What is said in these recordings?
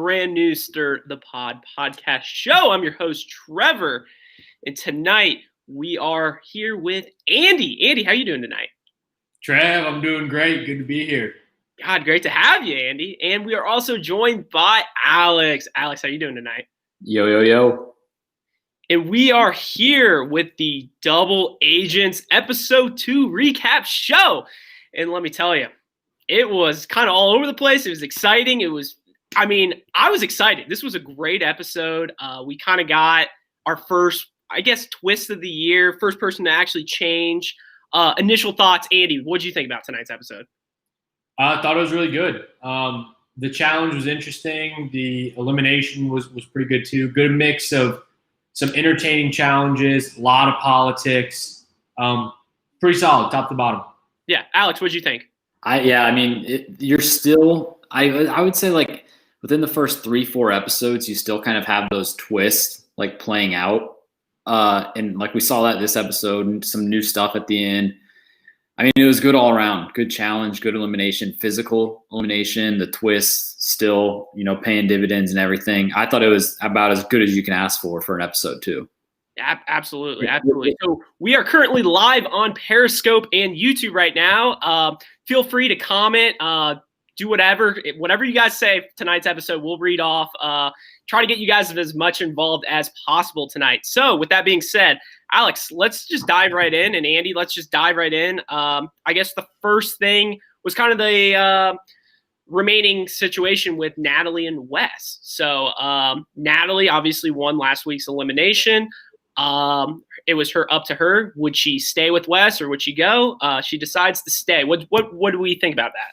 brand new Stir the Pod podcast show. I'm your host, Trevor, and tonight we are here with Andy. Andy, how you doing tonight? Trev, I'm doing great. Good to be here. God, great to have you, Andy. And we are also joined by Alex. Alex, how you doing tonight? Yo. And we are here with the Double Agents Episode 2 recap show. And let me tell you, it was kind of all over the place. It was exciting. I was excited. This was a great episode. We kind of got our first, twist of the year, first person to actually change. Initial thoughts, Andy, what did you think about tonight's episode? I thought it was really good. The challenge was interesting. The elimination was pretty good too. Good mix of some entertaining challenges, a lot of politics. Pretty solid, top to bottom. Yeah, Alex, what did you think? You're still. I would say like within the first 3-4 episodes, you still kind of have those twists like playing out, and like we saw that this episode and some new stuff at the end. I mean, it was good all around. Good challenge, good elimination, physical elimination, the twists still, paying dividends and everything. I thought it was about as good as you can ask for an episode 2. Absolutely. So we are currently live on Periscope and YouTube right now. Feel free to comment, do whatever you guys say tonight's episode, we'll read off. Try to get you guys as much involved as possible tonight. So with that being said, Alex, let's just dive right in. And Andy, let's just dive right in. I guess the first thing was kind of the remaining situation with Natalie and Wes. So Natalie obviously won last week's elimination. It was up to her. Would she stay with Wes or would she go? She decides to stay. What do we think about that?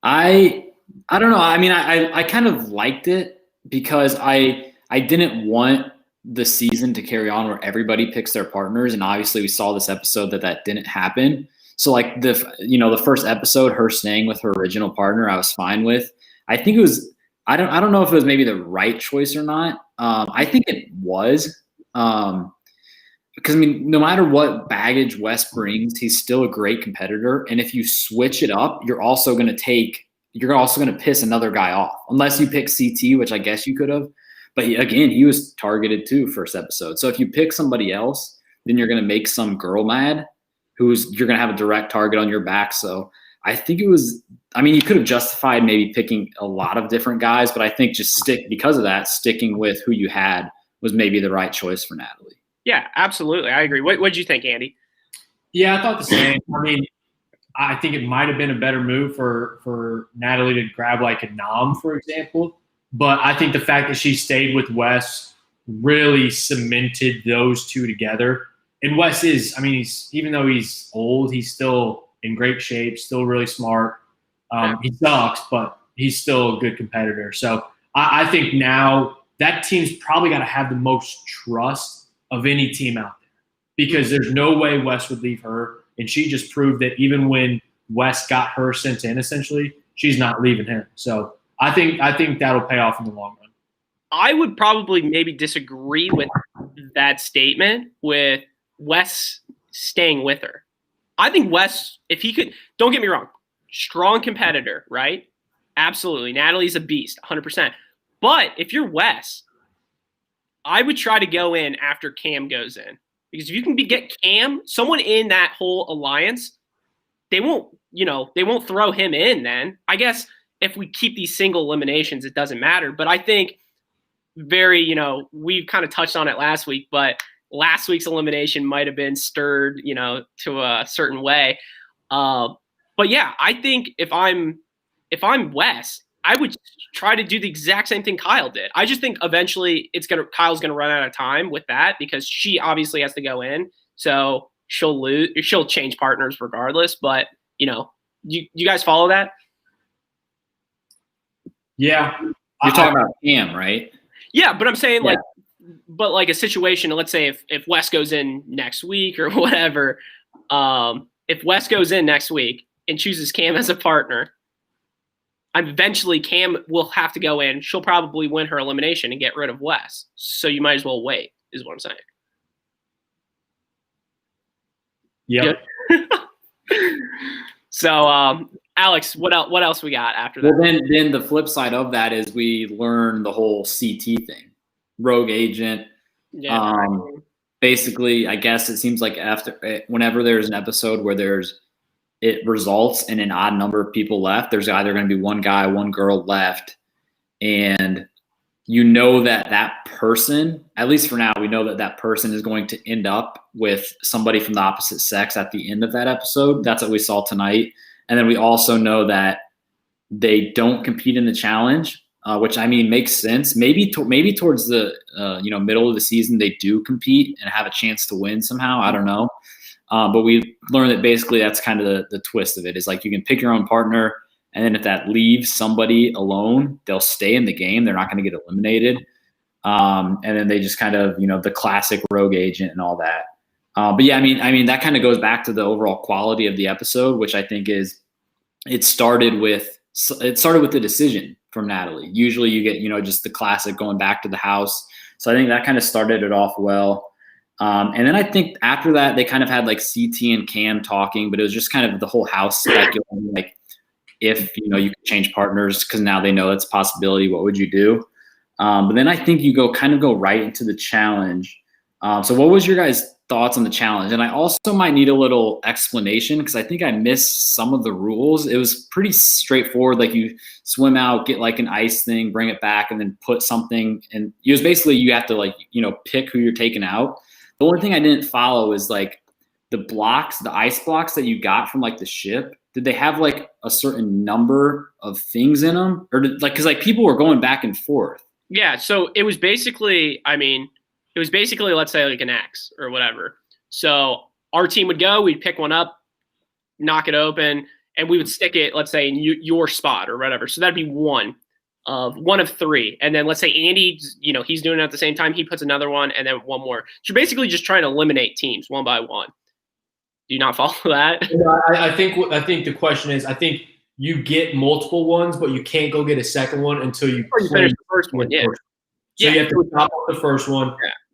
I don't know. I mean, I kind of liked it because I didn't want the season to carry on where everybody picks their partners, and obviously we saw this episode that didn't happen. So like the first episode, her staying with her original partner, I was fine with. I think it was. I don't know if it was maybe the right choice or not. I think it was. Because no matter what baggage Wes brings, he's still a great competitor. And if you switch it up, you're also going to piss another guy off, unless you pick CT, which I guess you could have. But he was targeted too first episode. So if you pick somebody else, then you're going to make some girl mad, you're going to have a direct target on your back. So I think it was. I mean, you could have justified maybe picking a lot of different guys, but I think because of that, sticking with who you had was maybe the right choice for Natalie. Yeah, absolutely. I agree. What did you think, Andy? Yeah, I thought the same. I mean, I think it might have been a better move for Natalie to grab like a Nam, for example. But I think the fact that she stayed with Wes really cemented those two together. And Wes is, even though he's old, he's still in great shape, still really smart. He sucks, but he's still a good competitor. So I think now that team's probably got to have the most trust of any team out there, because there's no way Wes would leave her. And she just proved that even when Wes got her sent in, essentially, she's not leaving him. So I think that'll pay off in the long run. I would probably maybe disagree with that statement with Wes staying with her. I think Wes, if he could, don't get me wrong, strong competitor, right? Absolutely. Natalie's a beast, 100%. But if you're Wes, I would try to go in after Cam goes in. Because if you can get Cam, someone in that whole alliance, they won't throw him in then. I guess if we keep these single eliminations, it doesn't matter. But I think we've kind of touched on it last week, but last week's elimination might have been stirred, to a certain way. But yeah, I think if I'm Wes, I would try to do the exact same thing Kyle did. I just think eventually Kyle's gonna run out of time with that, because she obviously has to go in, so she'll lose. She'll change partners regardless. But you guys follow that? Yeah, you're talking about Cam, right? Yeah, but I'm saying like a situation. Let's say if Wes goes in next week or whatever, if Wes goes in next week and chooses Cam as a partner, eventually Cam will have to go in. She'll probably win her elimination and get rid of Wes. So you might as well wait, is what I'm saying. Yep. So Alex, what else we got after that? Well, then the flip side of that is we learn the whole CT thing, rogue agent. Yeah. Basically, I guess it seems like whenever there's an episode where it results in an odd number of people left, there's either going to be one guy, one girl left, and you know that person, at least for now, we know that person is going to end up with somebody from the opposite sex at the end of that episode. That's what we saw tonight. And then we also know that they don't compete in the challenge, which I mean makes sense. Maybe towards the middle of the season they do compete and have a chance to win somehow. I don't know, but we learned that basically that's kind of the twist of it. Is like you can pick your own partner, and then if that leaves somebody alone, they'll stay in the game. They're not going to get eliminated, and then they just kind of the classic rogue agent and all that. But yeah, I mean that kind of goes back to the overall quality of the episode, which I think is it started with the decision from Natalie. Usually you get just the classic going back to the house. So I think that kind of started it off well. And then I think after that they kind of had like CT and Cam talking, but it was just kind of the whole house speculating like if you could change partners because now they know that's a possibility. What would you do? But then I think you go right into the challenge. So what was your guys' thoughts on the challenge? And I also might need a little explanation because I think I missed some of the rules. It was pretty straightforward. Like you swim out, get like an ice thing, bring it back, and then put something. And it was basically you have to pick who you're taking out. The only thing I didn't follow is like the ice blocks that you got from like the ship. Did they have like a certain number of things in them, or because like people were going back and forth? Yeah. So it was basically, let's say like an X or whatever. So our team would go, we'd pick one up, knock it open, and we would stick it, let's say, in your spot or whatever. So that'd be one of three. And then let's say Andy, he's doing it at the same time. He puts another one and then one more. So you're basically just trying to eliminate teams one by one. Do you not follow that? I think the question is, I think you get multiple ones, but you can't go get a second one until you finish the first one. Yeah. So you have to top up the first one,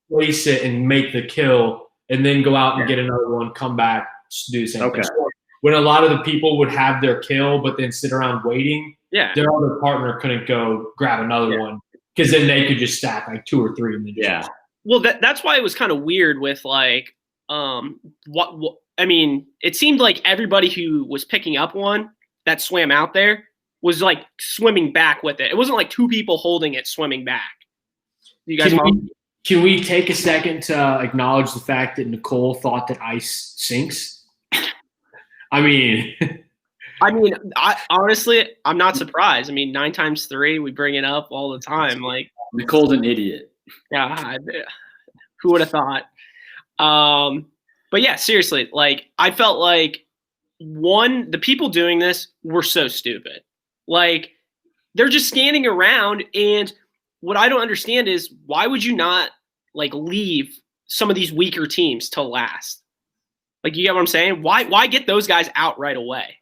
place it, and make the kill, and then go out and get another one, come back, do the same thing. So when a lot of the people would have their kill, but then sit around waiting, their other partner couldn't go grab another one because then they could just stack like two or three. And then Well, that's why it was kind of weird with like it seemed like everybody who was picking up one that swam out there was like swimming back with it. It wasn't like two people holding it swimming back. You guys can we take a second to acknowledge the fact that Nicole thought that ice sinks? I honestly, I'm not surprised. 9 times 3, we bring it up all the time. Like Nicole's an idiot. Yeah, who would have thought? But yeah, seriously, like I felt like the people doing this were so stupid. Like they're just standing around, and what I don't understand is why would you not like leave some of these weaker teams to last? Like, you get what I'm saying? Why get those guys out right away?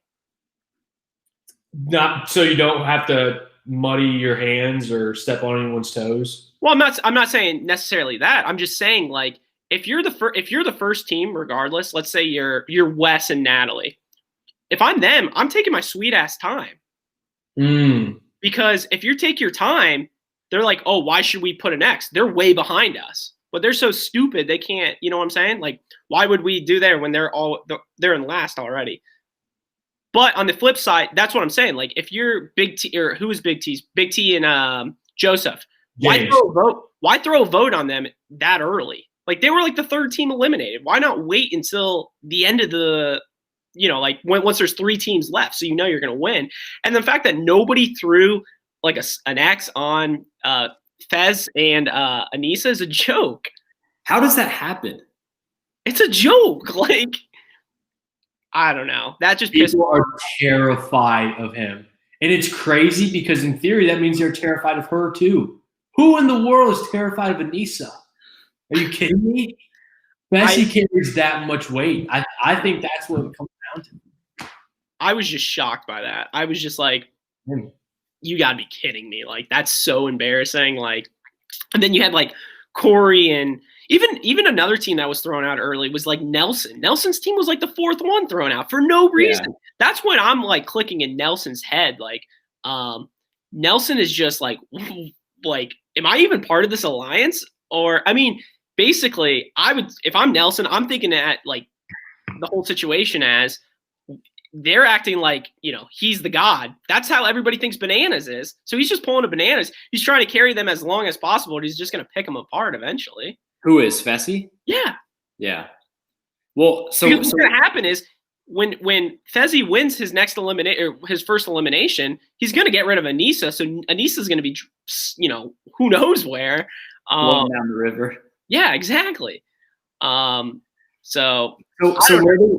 Not so you don't have to muddy your hands or step on anyone's toes. Well, I'm not saying necessarily that. I'm just saying like if you're the first team, regardless, let's say you're Wes and Natalie. If I'm them, I'm taking my sweet ass time. Because if you take your time, they're like, oh, why should we put an X? They're way behind us. But they're so stupid they can't, you know what I'm saying? Like, why would we do there when they're in last already? But on the flip side, that's what I'm saying. Like, if you're Big T, or who is Big T? Big T and Joseph. Why throw a vote on them that early? Like, they were like the third team eliminated. Why not wait until the end of the, like once there's 3 teams left, so you're going to win? And the fact that nobody threw like an X on Fez and Anissa is a joke. How does that happen? It's a joke. Like, I don't know. That just people are terrified of him. And it's crazy because in theory, that means they're terrified of her too. Who in the world is terrified of Anissa? Are you kidding me? Bessie carries that much weight. I think that's what it comes down to. I was just shocked by that. I was just like, you gotta be kidding me. Like, that's so embarrassing. Like, and then you had like Corey and Even another team that was thrown out early was like Nelson. Nelson's team was like the fourth one thrown out for no reason. Yeah. That's when I'm like clicking in Nelson's head. Like, Nelson is just like, am I even part of this alliance? Or, I mean, basically, if I'm Nelson, I'm thinking at like the whole situation as they're acting like, he's the god. That's how everybody thinks Bananas is. So he's just pulling a Bananas. He's trying to carry them as long as possible. And he's just going to pick them apart eventually. Who is Fessy? Yeah. Yeah. Well, so what's going to happen is when Fezzy wins his his first elimination, he's going to get rid of Anissa. So Anissa's going to be, who knows where. Flowing down the river. Yeah, exactly. So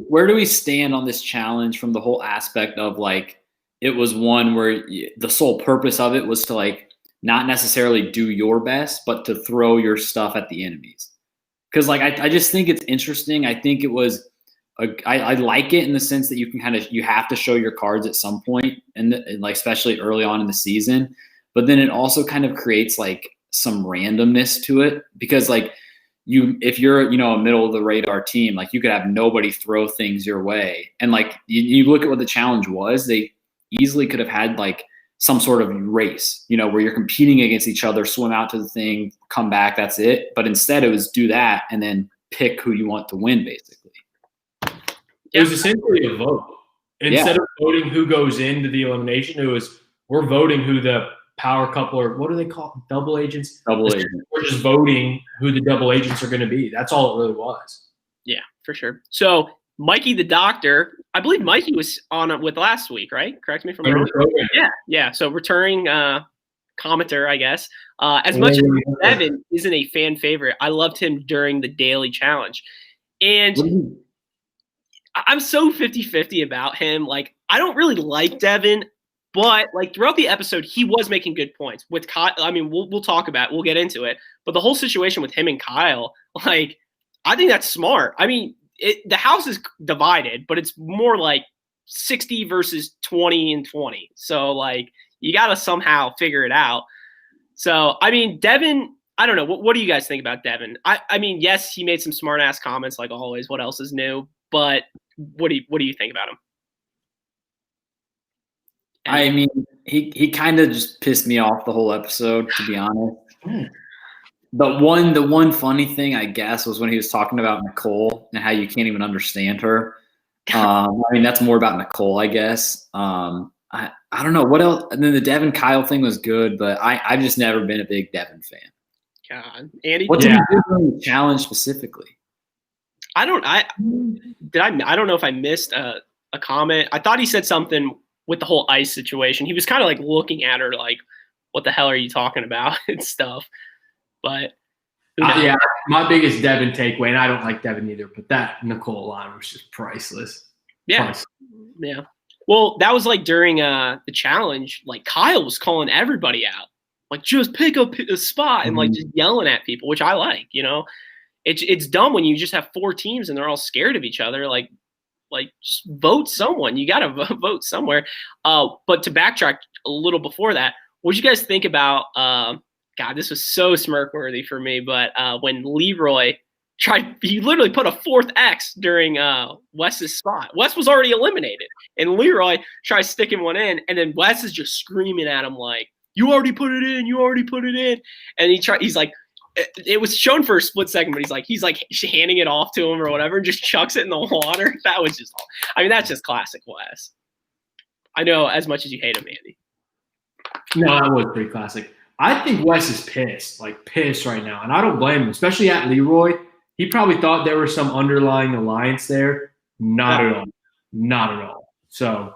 where do we stand on this challenge from the whole aspect of like, it was one where the sole purpose of it was to like not necessarily do your best, but to throw your stuff at the enemies. Because like I just think it's interesting. I think it was I like it in the sense that you can you have to show your cards at some point, and like especially early on in the season. But then it also kind of creates like some randomness to it, because like if you're a middle of the radar team, like you could have nobody throw things your way, and like you look at what the challenge was, they easily could have had like some sort of race, where you're competing against each other, swim out to the thing, come back, that's it. But instead it was do that and then pick who you want to win, basically. It was essentially a vote. Instead of voting who goes into the elimination, we're voting who the power couple, or what do they call double agents? Double agents. We're just voting who the double agents are going to be. That's all it really was. Yeah, for sure. So Mikey the doctor, I believe Mikey was on with last week, right? Correct me if I'm wrong. Yeah. So returning commenter, I guess. As much as Devin isn't a fan favorite, I loved him during the daily challenge. And I'm so 50-50 about him. Like, I don't really like Devin, but like throughout the episode, he was making good points with Kyle. I mean, we'll talk about it. We'll get into it. But the whole situation with him and Kyle, like, I think that's smart. I mean, the house is divided, but it's more like 60 versus 20 and 20. So like, you got to somehow figure it out. So, I mean, Devin, I don't know. What do you guys think about Devin? I mean, yes, he made some smart ass comments like always. What else is new? But what do you think about him? I mean, he kind of just pissed me off the whole episode, to be honest. The one funny thing, I guess, was when he was talking about Nicole and how you can't even understand her. I mean, that's more about Nicole, I guess. I don't know what else. And then the Devin Kyle thing was good, but I've just never been a big Devin fan. God, Andy, what did you do during the challenge specifically? I don't know if I missed a comment. I thought he said something with the whole ice situation. He was kind of like looking at her like, what the hell are you talking about and stuff. But yeah, my biggest Devin takeaway, and I don't like Devin either, but that Nicole line was just priceless. Yeah. Priceless. Yeah. Well, that was like during the challenge, like Kyle was calling everybody out. Like, just pick up a spot and like just yelling at people, which I like, It's dumb when you just have 4 teams and they're all scared of each other. Like just vote someone. You got to vote somewhere. But to backtrack a little before that, what did you guys think about God, this was so smirk-worthy for me, but when Leroy he literally put a 4th X during Wes's spot. Wes was already eliminated, and Leroy tried sticking one in, and then Wes is just screaming at him like, you already put it in, and he's like, it was shown for a split second, but he's like handing it off to him or whatever, and just chucks it in the water. That was just, that's just classic Wes. I know as much as you hate him, Andy. No, that was pretty classic. I think Wes is pissed right now, and I don't blame him, especially at Leroy. He probably thought there was some underlying alliance there. Not at all. So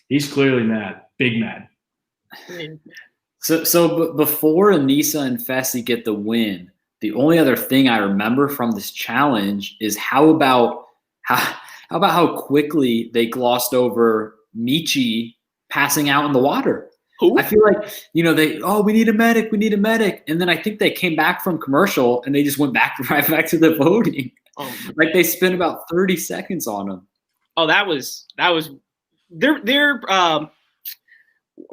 he's clearly mad, big mad. So before Anissa and Fessy get the win, the only other thing I remember from this challenge is how about how quickly they glossed over Michi passing out in the water. Who? I feel like, we need a medic. And then I think they came back from commercial and they just went right back to the voting. Oh, like they spent about 30 seconds on him. Oh, that was their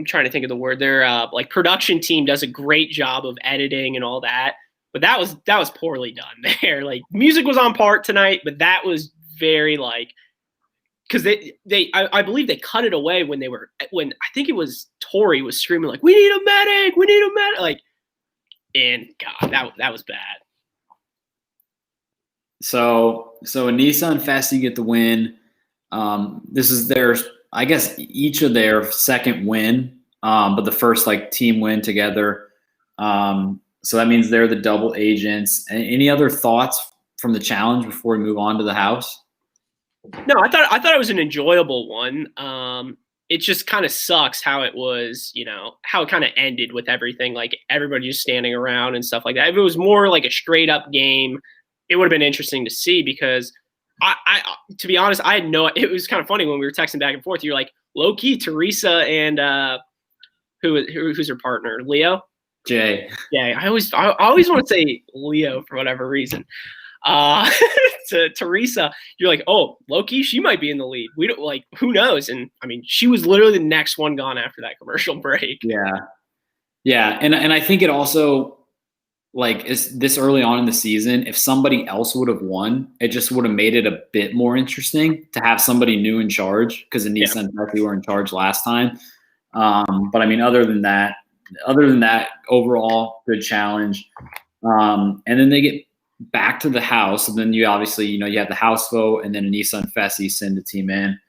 I'm trying to think of the word. Their like production team does a great job of editing and all that. But that was poorly done there. Like, music was on part tonight, but that was very like, because I believe they cut it away when I think it was Tori was screaming like, we need a medic, like, and God, that was bad. So Anissa and Fessy get the win. This is I guess each of their second win, but the first like team win together. So that means they're the double agents. Any other thoughts from the challenge before we move on to the house? No, I thought it was an enjoyable one. It just kind of sucks how it was, how it kind of ended with everything, like everybody just standing around and stuff like that. If it was more like a straight up game, it would have been interesting to see, because I to be honest, I had it was kind of funny when we were texting back and forth. You're like, low key, Teresa and who's her partner? Leo? Jay. Yeah, I always want to say Leo for whatever reason. To Teresa, you're like, oh, low-key, she might be in the lead. We don't, like, who knows? And I mean, she was literally the next one gone after that commercial break. Yeah. And I think it also, like, is this early on in the season, if somebody else would have won, it just would have made it a bit more interesting to have somebody new in charge, because Anissa and Becky were in charge last time. But I mean, other than that, overall, good challenge. And then they get back to the house, and then you obviously, you have the house vote, and then Anissa and Fessy send the team in.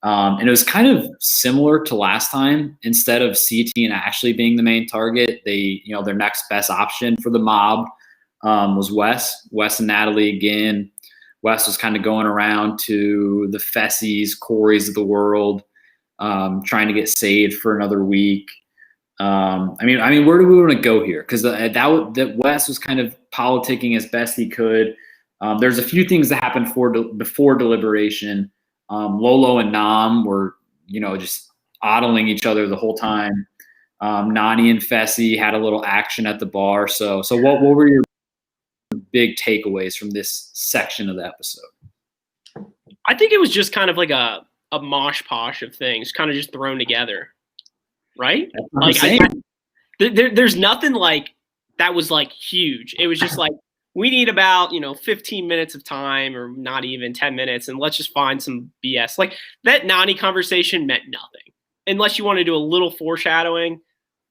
And it was kind of similar to last time. Instead of CT and Ashley being the main target, they, their next best option for the mob was Wes and Natalie again. Wes was kind of going around to the Fessys, Corys of the world, trying to get saved for another week. I mean, where do we want to go here? Because that Wes was kind of politicking as best he could. There's a few things that happened before Deliberation. Lolo and Nam were, just oddling each other the whole time. Nani and Fessy had a little action at the bar. So what were your big takeaways from this section of the episode? I think it was just kind of like a mosh posh of things, kind of just thrown together. Right? Like, there's nothing like that was like huge. It was just like, we need about 15 minutes of time, or not even 10 minutes, and let's just find some BS. Like, that Nani conversation meant nothing unless you want to do a little foreshadowing.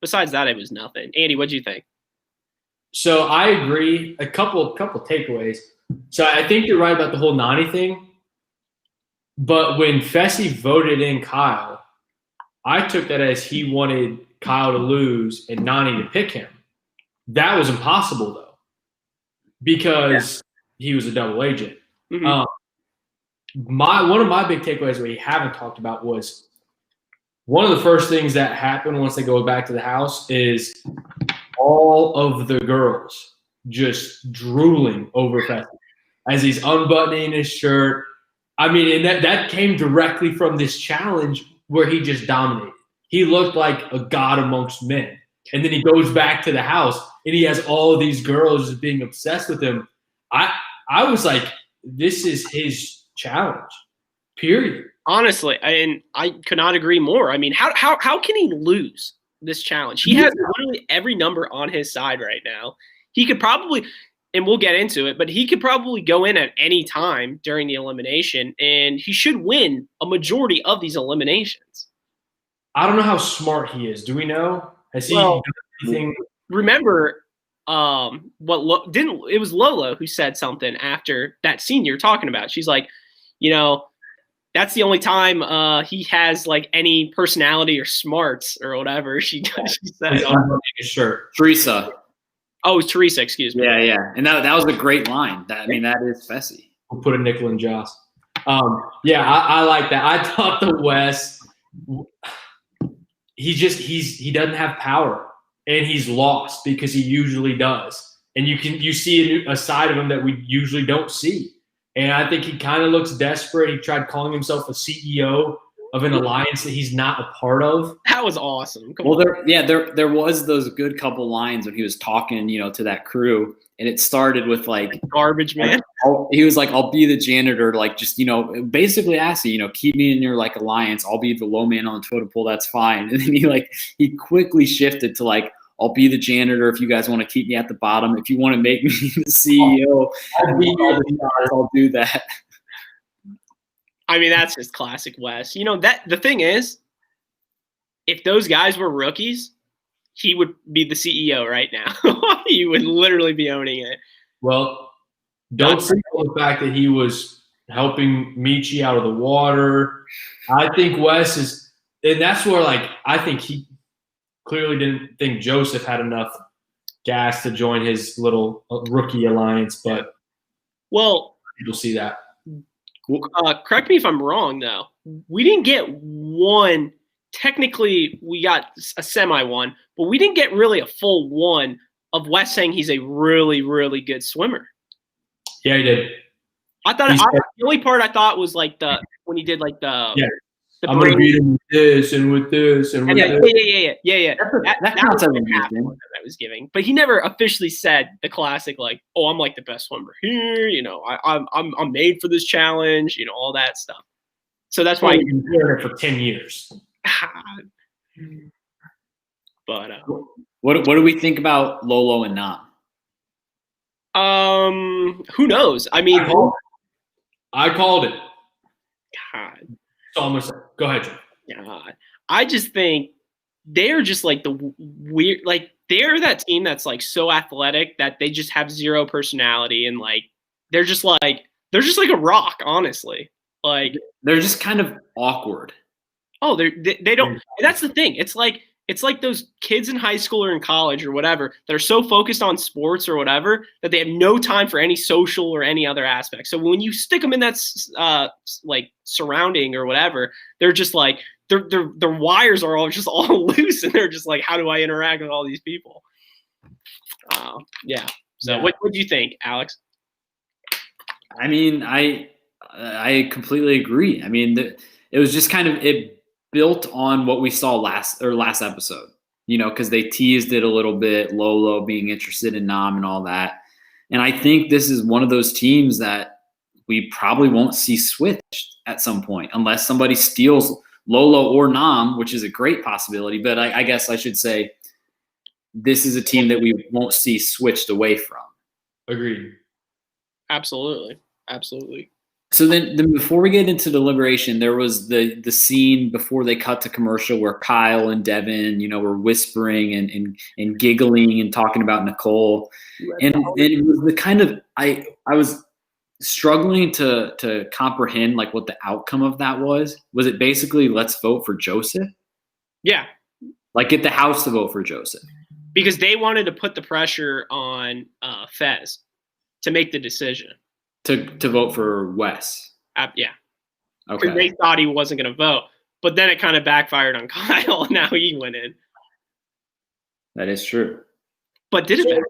Besides that, it was nothing. Andy, what'd you think? So I agree. A couple takeaways. So I think you're right about the whole Nani thing. But when Fessy voted in Kyle, I took that as he wanted Kyle to lose and Nani to pick him. That was impossible, though, because he was a double agent. Mm-hmm. One of my big takeaways we haven't talked about was one of the first things that happened once they go back to the house is all of the girls just drooling over Fessy as he's unbuttoning his shirt. I mean, and that came directly from this challenge where he just dominated. He looked like a god amongst men. And then he goes back to the house, and he has all of these girls just being obsessed with him. I was like, this is his challenge, period. Honestly, and I could not agree more. I mean, how can he lose this challenge? He has literally every number on his side right now. He could probably – and we'll get into it, but he could probably go in at any time during the elimination, and he should win a majority of these eliminations. I don't know how smart he is. Do we know? Has he done anything? Remember, it was Lolo who said something after that scene you're talking about. She's like, that's the only time he has like any personality or smarts or whatever. She said. He's unbuttoning his shirt. Teresa. Oh, it's Teresa, excuse me. Yeah. And that was a great line. That is Fessy. We'll put a nickel in Joss. I like that. I thought the Wes, he doesn't have power, and he's lost because he usually does. And you see a side of him that we usually don't see. And I think he kind of looks desperate. He tried calling himself a CEO of an alliance that he's not a part of. That was awesome. There was those good couple lines when he was talking, to that crew, and it started with like garbage man. He was like, "I'll be the janitor," like just basically asking, keep me in your like alliance. I'll be the low man on the totem pole. That's fine. And then he quickly shifted to like, I'll be the janitor if you guys want to keep me at the bottom. If you want to make me the CEO, I'll do that. I mean, that's just classic Wes. That the thing is, if those guys were rookies, he would be the CEO right now. He would literally be owning it. Well, don't sleep on the fact that he was helping Michi out of the water. I think Wes is – and that's where, I think he clearly didn't think Joseph had enough gas to join his little rookie alliance, but you'll see that. Correct me if I'm wrong, though. We didn't get one. Technically, we got a semi one, but we didn't get really a full one of Wes saying he's a really, really good swimmer. Yeah, he did. I thought the only part I thought was when he did I'm gonna beat him with this and with this and with this. Yeah. That counts as a that I was giving, but he never officially said the classic I'm like the best swimmer here. I'm made for this challenge. All that stuff. So that's why he's been doing it for 10 years. But what do we think about Lolo and Nam? Who knows? I mean, I called it. God. So I'm gonna say, go ahead, Joe. God. I just think they're just the weird, they're that team that's so athletic that they just have zero personality and they're just like a rock, honestly. They're just kind of awkward. Oh, they don't. That's the thing. It's like those kids in high school or in college or whatever that are so focused on sports or whatever that they have no time for any social or any other aspect. So when you stick them in that surrounding or whatever, they're just their wires are all loose and they're just how do I interact with all these people? Yeah. So what do you think, Alex? I mean, I completely agree. I mean, it was just kind of it built on what we saw last episode, because they teased it a little bit, Lolo being interested in Nam and all that. And I think this is one of those teams that we probably won't see switched at some point unless somebody steals Lolo or Nam, which is a great possibility. But I guess I should say this is a team that we won't see switched away from. Agreed. Absolutely. So then before we get into Deliberation, there was the scene before they cut to commercial where Kyle and Devin, were whispering and giggling and talking about Nicole. And it was the kind of I was struggling to comprehend what the outcome of that was. Was it basically let's vote for Joseph? Yeah. Get the house to vote for Joseph. Because they wanted to put the pressure on Fez to make the decision. To vote for Wes. Yeah. Okay. Because they thought he wasn't going to vote. But then it kind of backfired on Kyle, and now he went in. That is true. But did it backfire?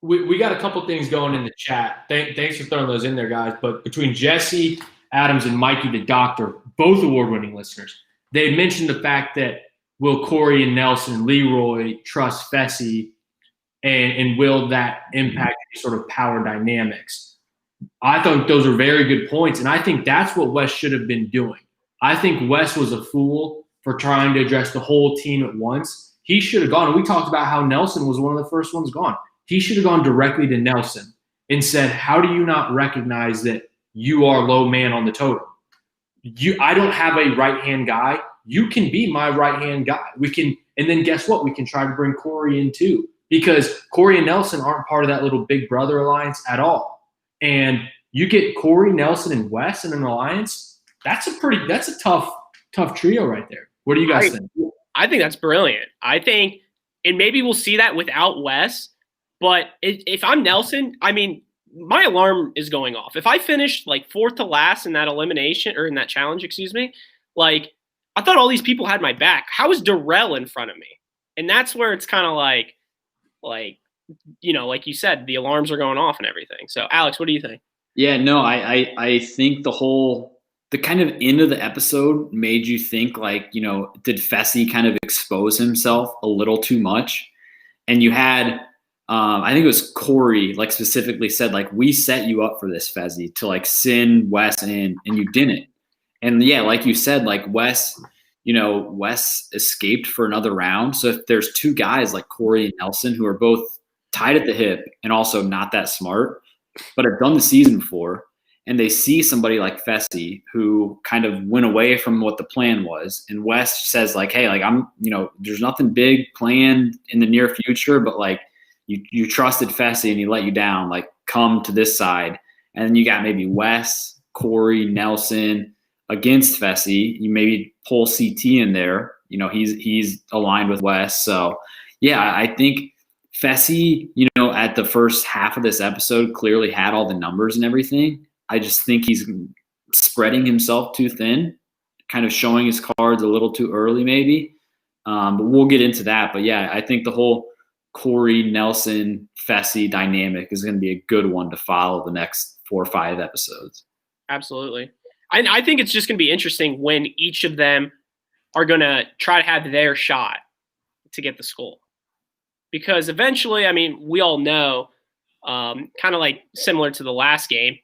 We got a couple things going in the chat. Thanks for throwing those in there, guys. But between Jesse Adams and Mikey the Doctor, both award-winning listeners, they mentioned the fact that will Corey and Nelson and Leroy trust Fessy, and will that impact any sort of power dynamics? I thought those are very good points, and I think that's what Wes should have been doing. I think Wes was a fool for trying to address the whole team at once. He should have gone, and we talked about how Nelson was one of the first ones gone. He should have gone directly to Nelson and said, how do you not recognize that you are low man on the totem? I don't have a right-hand guy. You can be my right-hand guy. And then guess what? We can try to bring Corey in too, because Corey and Nelson aren't part of that little big brother alliance at all. And you get Corey, Nelson, and Wes in an alliance. That's a tough trio right there. What do you guys think? I think that's brilliant. I think, and maybe we'll see that without Wes. But if I'm Nelson, I mean, my alarm is going off. If I finish fourth to last in that elimination or in that challenge, I thought all these people had my back. How is Darrell in front of me? And that's where it's kind of like you said, the alarms are going off and everything. So, Alex, what do you think? Yeah, no, I think the kind of end of the episode made you think did Fessy kind of expose himself a little too much? And you had, I think it was Corey, specifically said, we set you up for this, Fessy, to send Wes in, and you didn't. And yeah, like you said, Wes, Wes escaped for another round. So if there's two guys like Corey and Nelson who are both tied at the hip and also not that smart, but have done the season before, and they see somebody like Fessy who kind of went away from what the plan was, and Wes says like, hey, like I'm, there's nothing big planned in the near future, but like you trusted Fessy and he let you down, like come to this side. And then you got maybe Wes, Corey, Nelson against Fessy. You maybe pull CT in there. He's aligned with Wes. So yeah, I think Fessy, at the first half of this episode clearly had all the numbers and everything. I just think he's spreading himself too thin, kind of showing his cards a little too early maybe. But we'll get into that. But yeah, I think the whole Corey, Nelson, Fessy dynamic is going to be a good one to follow the next 4 or 5 episodes. Absolutely. I think it's just going to be interesting when each of them are going to try to have their shot to get the skull. Because eventually, I mean, we all know, kind of like similar to the last game,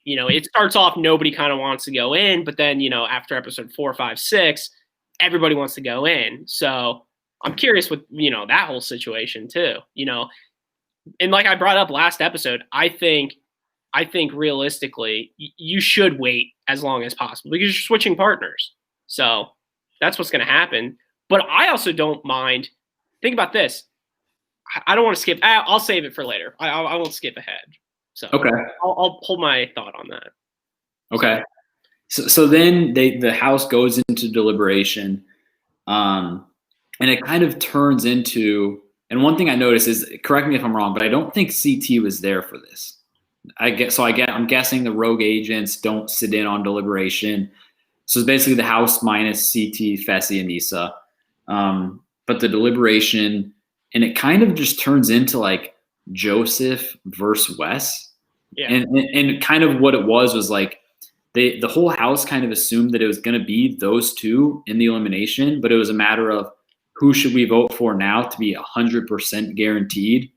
it starts off nobody kind of wants to go in, but then, after episode 4, 5, 6, everybody wants to go in. So I'm curious with, that whole situation too, and like I brought up last episode, I think realistically you should wait as long as possible because you're switching partners. So that's what's going to happen. But I also don't mind. Think about this. I don't want to skip. I'll save it for later. I won't skip ahead. So okay, I'll hold my thought on that. Okay. So then the house goes into deliberation, and it kind of turns into. And one thing I noticed is, correct me if I'm wrong, but I don't think CT was there for this. I'm guessing the rogue agents don't sit in on deliberation. So it's basically the house minus CT, Fessy, and Issa. But the deliberation, and it kind of just turns into like Joseph versus Wes. Yeah. And kind of what it was like the whole house kind of assumed that it was going to be those two in the elimination, but it was a matter of who should we vote for now to be 100% guaranteed.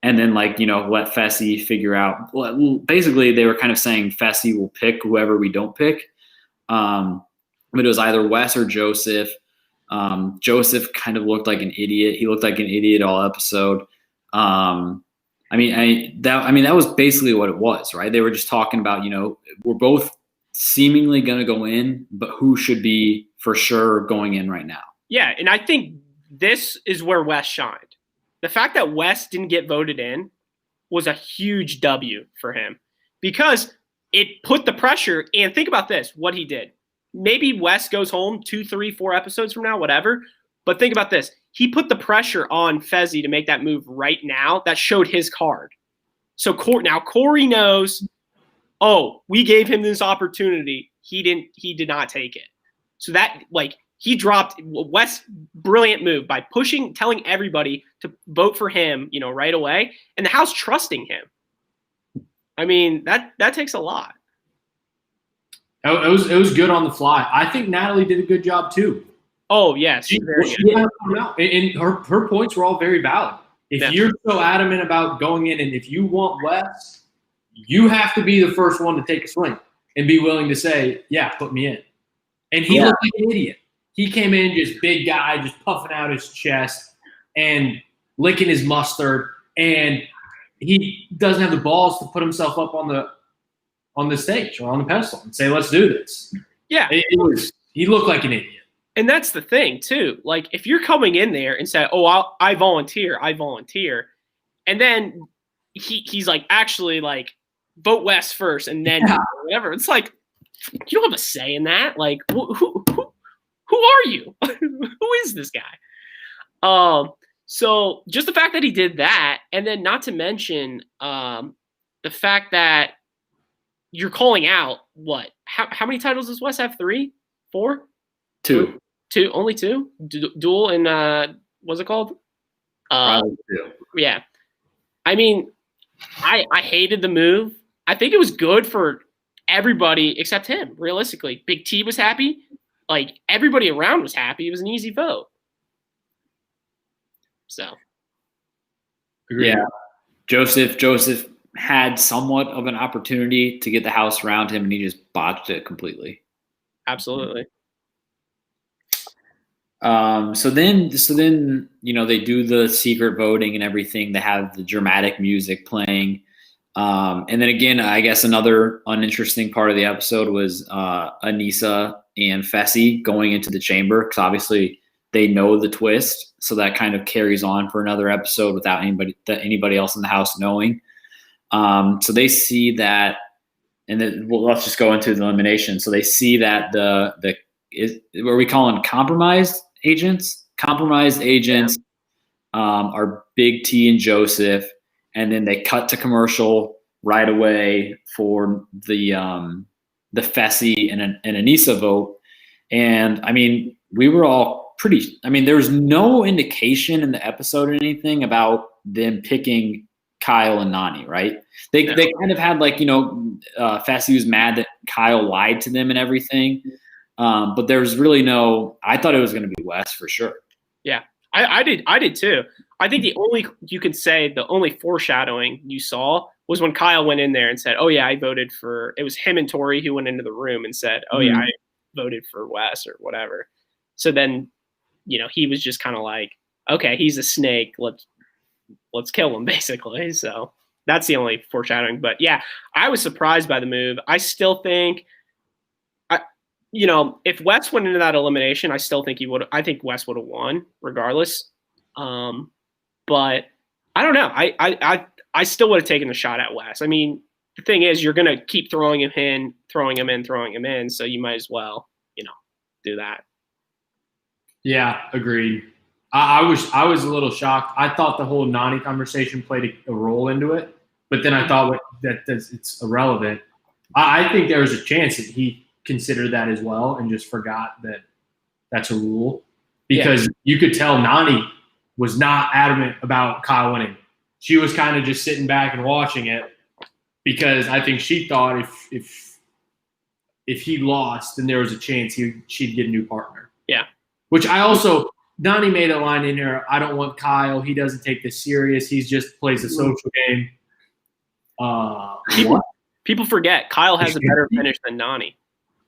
And then let Fessy figure out. Well, basically, they were kind of saying Fessy will pick whoever we don't pick. But it was either Wes or Joseph. Joseph kind of looked like an idiot. He looked like an idiot all episode. That was basically what it was, right? They were just talking about, we're both seemingly going to go in, but who should be for sure going in right now? Yeah, and I think this is where Wes shined. The fact that Wes didn't get voted in was a huge W for him because it put the pressure. And think about this, what he did. Maybe Wes goes home 2, 3, 4 episodes from now, whatever. But think about this. He put the pressure on Fessy to make that move right now. That showed his card. So now Corey knows, we gave him this opportunity. He did not take it. So that he dropped Wes' brilliant move by telling everybody to vote for him, right away. And the house trusting him. I mean, that takes a lot. It was good on the fly. I think Natalie did a good job too. Oh, yes. And her points were all very valid. If you're so adamant about going in, and if you want Wes, you have to be the first one to take a swing and be willing to say, yeah, put me in. And he looked like an idiot. He came in just big guy, just puffing out his chest and licking his mustard, and he doesn't have the balls to put himself up on the stage or on the pedestal and say, let's do this. Yeah. He looked like an idiot. And that's the thing, too. Like, if you're coming in there and say, I volunteer, and then he's like, actually, like, vote Wes first and then whatever. It's like, you don't have a say in that. Like, who are you? Who is this guy? So just the fact that he did that, and then not to mention the fact that you're calling out what? How many titles does Wes have? 3? 4? 2. 2? Only 2? Duel and what's it called? 2. Yeah. I mean, I hated the move. I think it was good for everybody except him, realistically. Big T was happy. Like, everybody around was happy. It was an easy vote. So. Agreed. Yeah. Joseph had somewhat of an opportunity to get the house around him, and he just botched it completely. Absolutely. So then, they do the secret voting and everything. They have the dramatic music playing. And then again, I guess another uninteresting part of the episode was Anissa and Fessy going into the chamber, because obviously they know the twist. So that kind of carries on for another episode without anybody else in the house knowing. So they see that, and then let's just go into the elimination. So they see that what are we calling compromised agents? Compromised agents are Big T and Joseph, and then they cut to commercial right away for the Fessy and Anissa vote. And I mean, we were all there was no indication in the episode or anything about them picking Kyle and Nany, right? They kind of had Fessy was mad that Kyle lied to them and everything. But there's really I thought it was going to be Wes for sure. Yeah, I did too. I think the only foreshadowing you saw was when Kyle went in there and said, "Oh yeah, I voted for." It was him and Tori who went into the room and said, "Oh yeah, I voted for Wes," or whatever. So then, he was just kind of like, "Okay, he's a snake. Let's kill him," basically. So that's the only foreshadowing. But yeah, I was surprised by the move. I still think, if Wes went into that elimination, I still think I think Wes would have won regardless. But I don't know. I still would have taken a shot at Wes. I mean, the thing is, you're going to keep throwing him in. So you might as well, do that. Yeah, agreed. I was a little shocked. I thought the whole Nany conversation played a role into it, but then I thought that it's irrelevant. I think there was a chance that he considered that as well and just forgot that that's a rule, because you could tell Nany was not adamant about Kyle winning. She was kind of just sitting back and watching it, because I think she thought if he lost, then there was a chance she'd get a new partner. Yeah. Which Nany made a line in here, "I don't want Kyle. He doesn't take this serious. He just plays a social game." People forget Kyle has a better finish than Nany.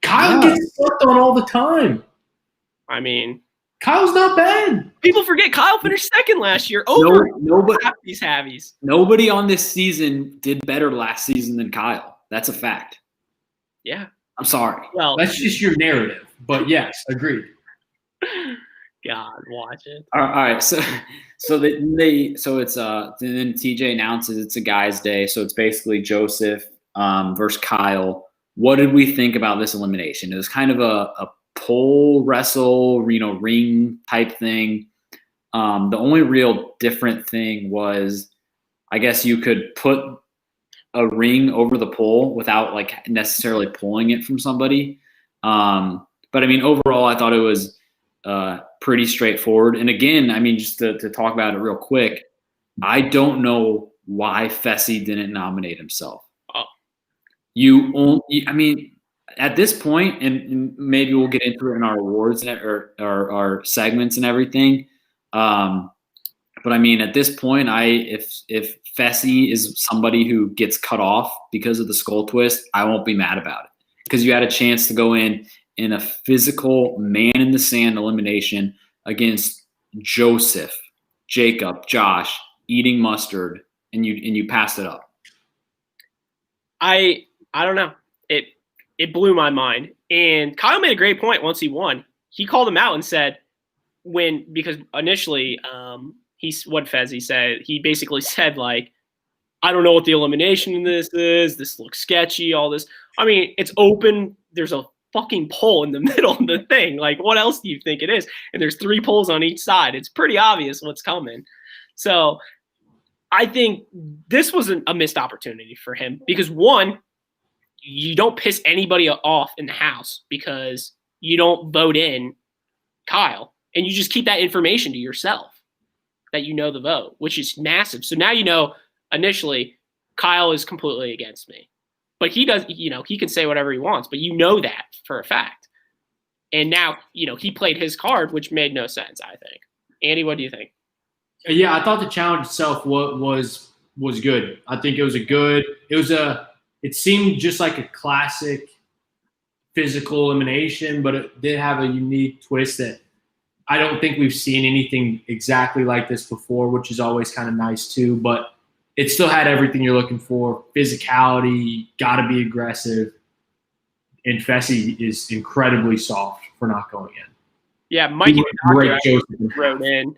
Kyle gets slept on all the time. I mean, Kyle's not bad. People forget Kyle finished second last year over these Havies. Nobody on this season did better last season than Kyle. That's a fact. Yeah. I'm sorry. Well, that's just your narrative. But yes, agreed. God, watch it. All right. So then TJ announces it's a guys' day. So it's basically Joseph versus Kyle. What did we think about this elimination? It was kind of a pole wrestle, ring type thing. The only real different thing was, I guess you could put a ring over the pole without necessarily pulling it from somebody. But I mean, overall, I thought it was pretty straightforward. And again, I mean, just to talk about it real quick, I don't know why Fessy didn't nominate himself. At this point, and maybe we'll get into it in our awards or our segments and everything. But I mean, at this point, if Fessy is somebody who gets cut off because of the skull twist, I won't be mad about it, because you had a chance to go in a physical man in the sand elimination against Joseph, Jacob, Josh, eating mustard, and you passed it up. I don't know. It blew my mind. And Kyle made a great point once he won. He called him out and said, because initially what Fezzi said, he basically said, I don't know what the elimination in this is. This looks sketchy, all this. I mean, it's open. There's a fucking pole in the middle of the thing. What else do you think it is? And there's 3 poles on each side. It's pretty obvious what's coming. So I think this was a missed opportunity for him, because one, you don't piss anybody off in the house because you don't vote in Kyle, and you just keep that information to yourself that the vote, which is massive. So now initially Kyle is completely against me, but he does, he can say whatever he wants, but that for a fact. And now, he played his card, which made no sense, I think. Andy, what do you think? Yeah, I thought the challenge itself was good. I think it seemed just like a classic physical elimination, but it did have a unique twist that I don't think we've seen anything exactly like this before, which is always kind of nice too. But it still had everything you're looking for. Physicality, got to be aggressive. And Fessy is incredibly soft for not going in. Yeah, Mikey the Doctor wrote in.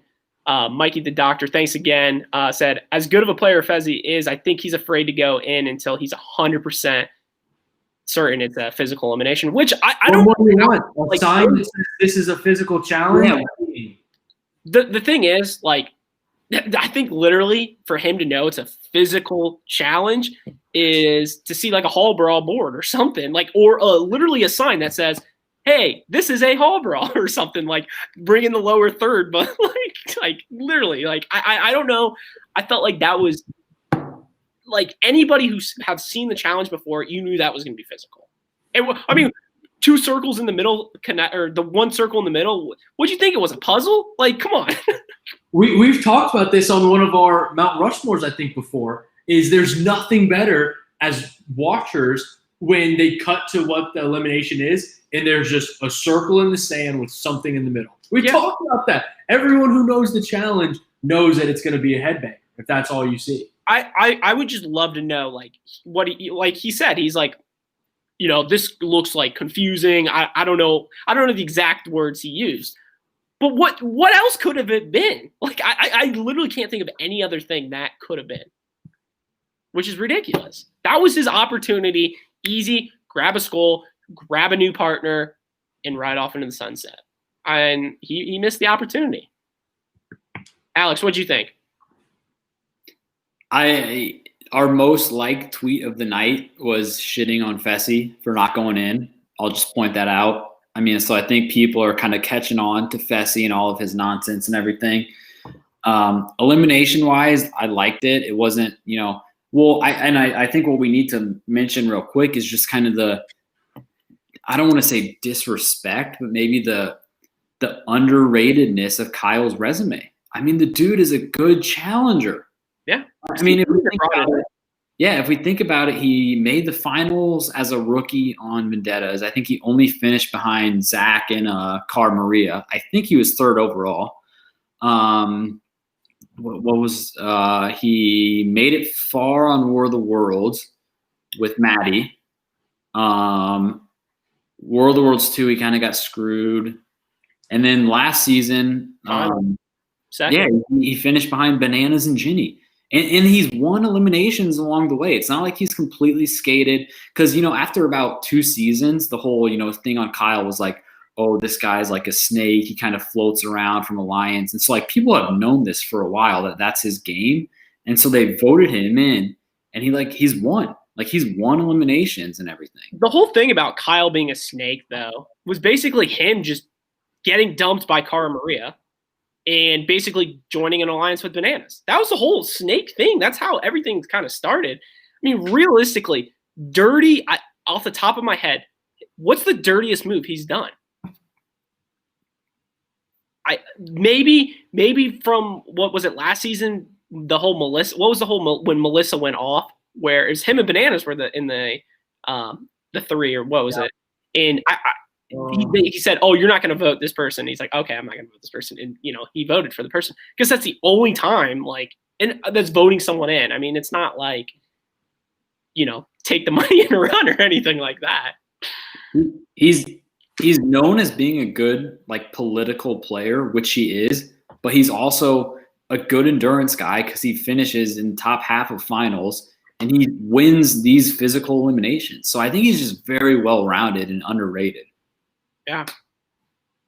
Mikey the Doctor, thanks again, said, as good of a player Fessy is, I think he's afraid to go in until he's 100% certain it's a physical elimination, which I don't want. A sign that says this is a physical challenge? Yeah. The thing is, like, I think literally for him to know it's a physical challenge is to see like a hall brawl board or something, like, or literally a sign that says, hey, this is a hall brawl or something, like bring in the lower third, but like literally, like I don't know. I felt like that was like anybody who have seen the challenge before, you knew that was going to be physical. I mean, 2 circles in the middle connect, or the 1 circle in the middle. What'd you think it was, a puzzle? Like, come on. We've talked about this on one of our Mount Rushmores, I think, before, is there's nothing better as watchers when they cut to what the elimination is and there's just a circle in the sand with something in the middle. We talked about that. Everyone who knows the challenge knows that it's going to be a headbang if that's all you see. I would just love to know, like, what he said. He's like, you know, this looks like confusing. I don't know the exact words he used. But what else could have it been? Like, I literally can't think of any other thing that could have been, which is ridiculous. That was his opportunity. Easy, grab a skull, grab a new partner, and ride off into the sunset. And he missed the opportunity. Alex, what'd you think? Our most liked tweet of the night was shitting on Fessy for not going in. I'll just point that out. I mean, so I think people are kind of catching on to Fessy and all of his nonsense and everything. Elimination-wise, I liked it. It wasn't, you know, well, I think what we need to mention real quick is just kind of I don't want to say disrespect, but maybe the underratedness of Kyle's resume. I mean, the dude is a good challenger. Yeah. I mean, if we think about it, he made the finals as a rookie on Vendettas. I think he only finished behind Zach and Cara Maria. I think he was 3rd overall. He made it far on War of the Worlds with Maddie. War of the Worlds 2, he kind of got screwed. And then last season, he finished behind Bananas and Ginny. And he's won eliminations along the way. It's not like he's completely skated. Because, you know, after about 2 seasons, the whole, you know, thing on Kyle was like, oh, this guy's like a snake. He kind of floats around from Alliance. And so, like, people have known this for a while, that's his game. And so they voted him in. And he's won. Like, he's won eliminations and everything. The whole thing about Kyle being a snake, though, was basically him just getting dumped by Cara Maria and basically joining an alliance with Bananas. That was the whole snake thing. That's how everything kind of started. I mean, realistically, off the top of my head, what's the dirtiest move he's done? Maybe from, what was it, last season, the whole Melissa, what was the whole, when Melissa went off, where it was him and Bananas were in the 3, or what was it? And he said, oh, you're not going to vote this person. He's like, okay, I'm not going to vote this person. And, you know, he voted for the person because that's the only time, like, and that's voting someone in. I mean, it's not like, you know, take the money and run or anything like that. He's known as being a good, like, political player, which he is, but he's also a good endurance guy because he finishes in top half of finals and he wins these physical eliminations. So I think he's just very well-rounded and underrated. Yeah.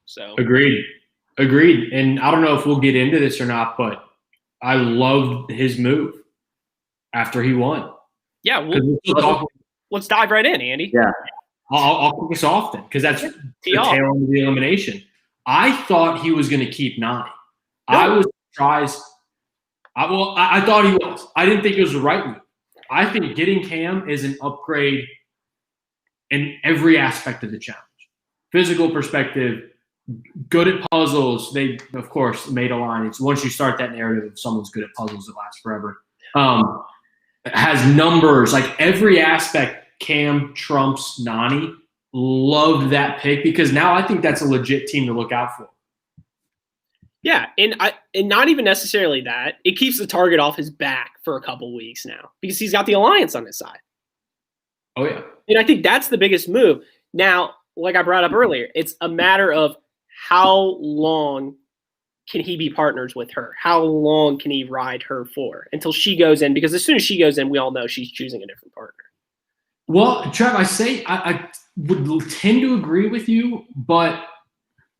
So Agreed. And I don't know if we'll get into this or not, but I loved his move after he won. Yeah. Let's dive right in, Andy. Yeah. I'll kick us off then, because that's the tail end of the elimination. I thought he was going to keep Nani. No. I was surprised. I thought he was. I didn't think it was the right move. I think getting Cam is an upgrade in every aspect of the challenge. Physical perspective, good at puzzles. They, of course, made a line. It's once you start that narrative of someone's good at puzzles, it lasts forever. Has numbers, like every aspect. Cam trumps Nani. Loved that pick because now I think that's a legit team to look out for. Yeah, and not even necessarily that. It keeps the target off his back for a couple weeks now because he's got the alliance on his side. Oh, yeah. And I think that's the biggest move. Now, like I brought up earlier, it's a matter of how long can he be partners with her? How long can he ride her for until she goes in? Because as soon as she goes in, we all know she's choosing a different partner. Well, Trev, I would tend to agree with you, but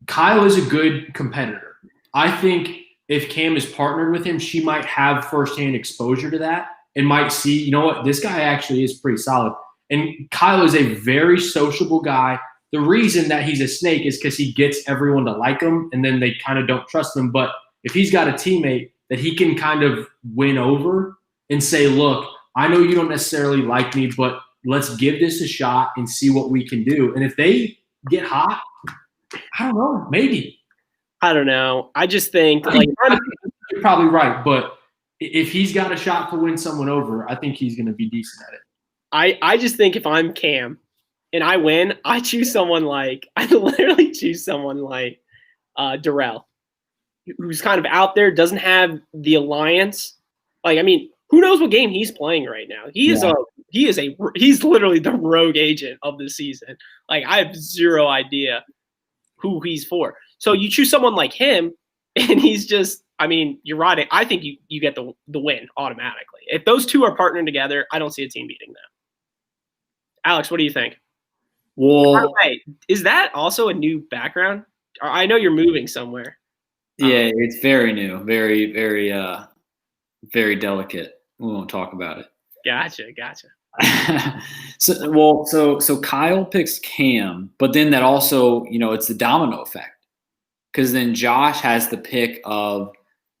Kyle is a good competitor. I think if Cam is partnered with him, she might have firsthand exposure to that and might see, you know what, this guy actually is pretty solid. And Kyle is a very sociable guy. The reason that he's a snake is because he gets everyone to like him, and then they kind of don't trust him. But if he's got a teammate that he can kind of win over and say, look, I know you don't necessarily like me, but let's give this a shot and see what we can do. And if they get hot, I don't know, maybe. I don't know. I just think you're probably right, but if he's got a shot to win someone over, I think he's going to be decent at it. I just think if I'm Cam and I win, I literally choose someone like Darrell, who's kind of out there, doesn't have the alliance. Like, I mean, who knows what game he's playing right now? He's literally the rogue agent of the season. Like, I have zero idea who he's for. So you choose someone like him, and he's just, I mean, you're right. I think you get the win automatically. If those two are partnering together, I don't see a team beating them. Alex, what do you think? Well, by the way, is that also a new background? I know you're moving somewhere. Yeah, it's very new, very, very, very delicate. We won't talk about it. Gotcha. So Kyle picks Cam, but then that also, it's the domino effect, because then Josh has the pick of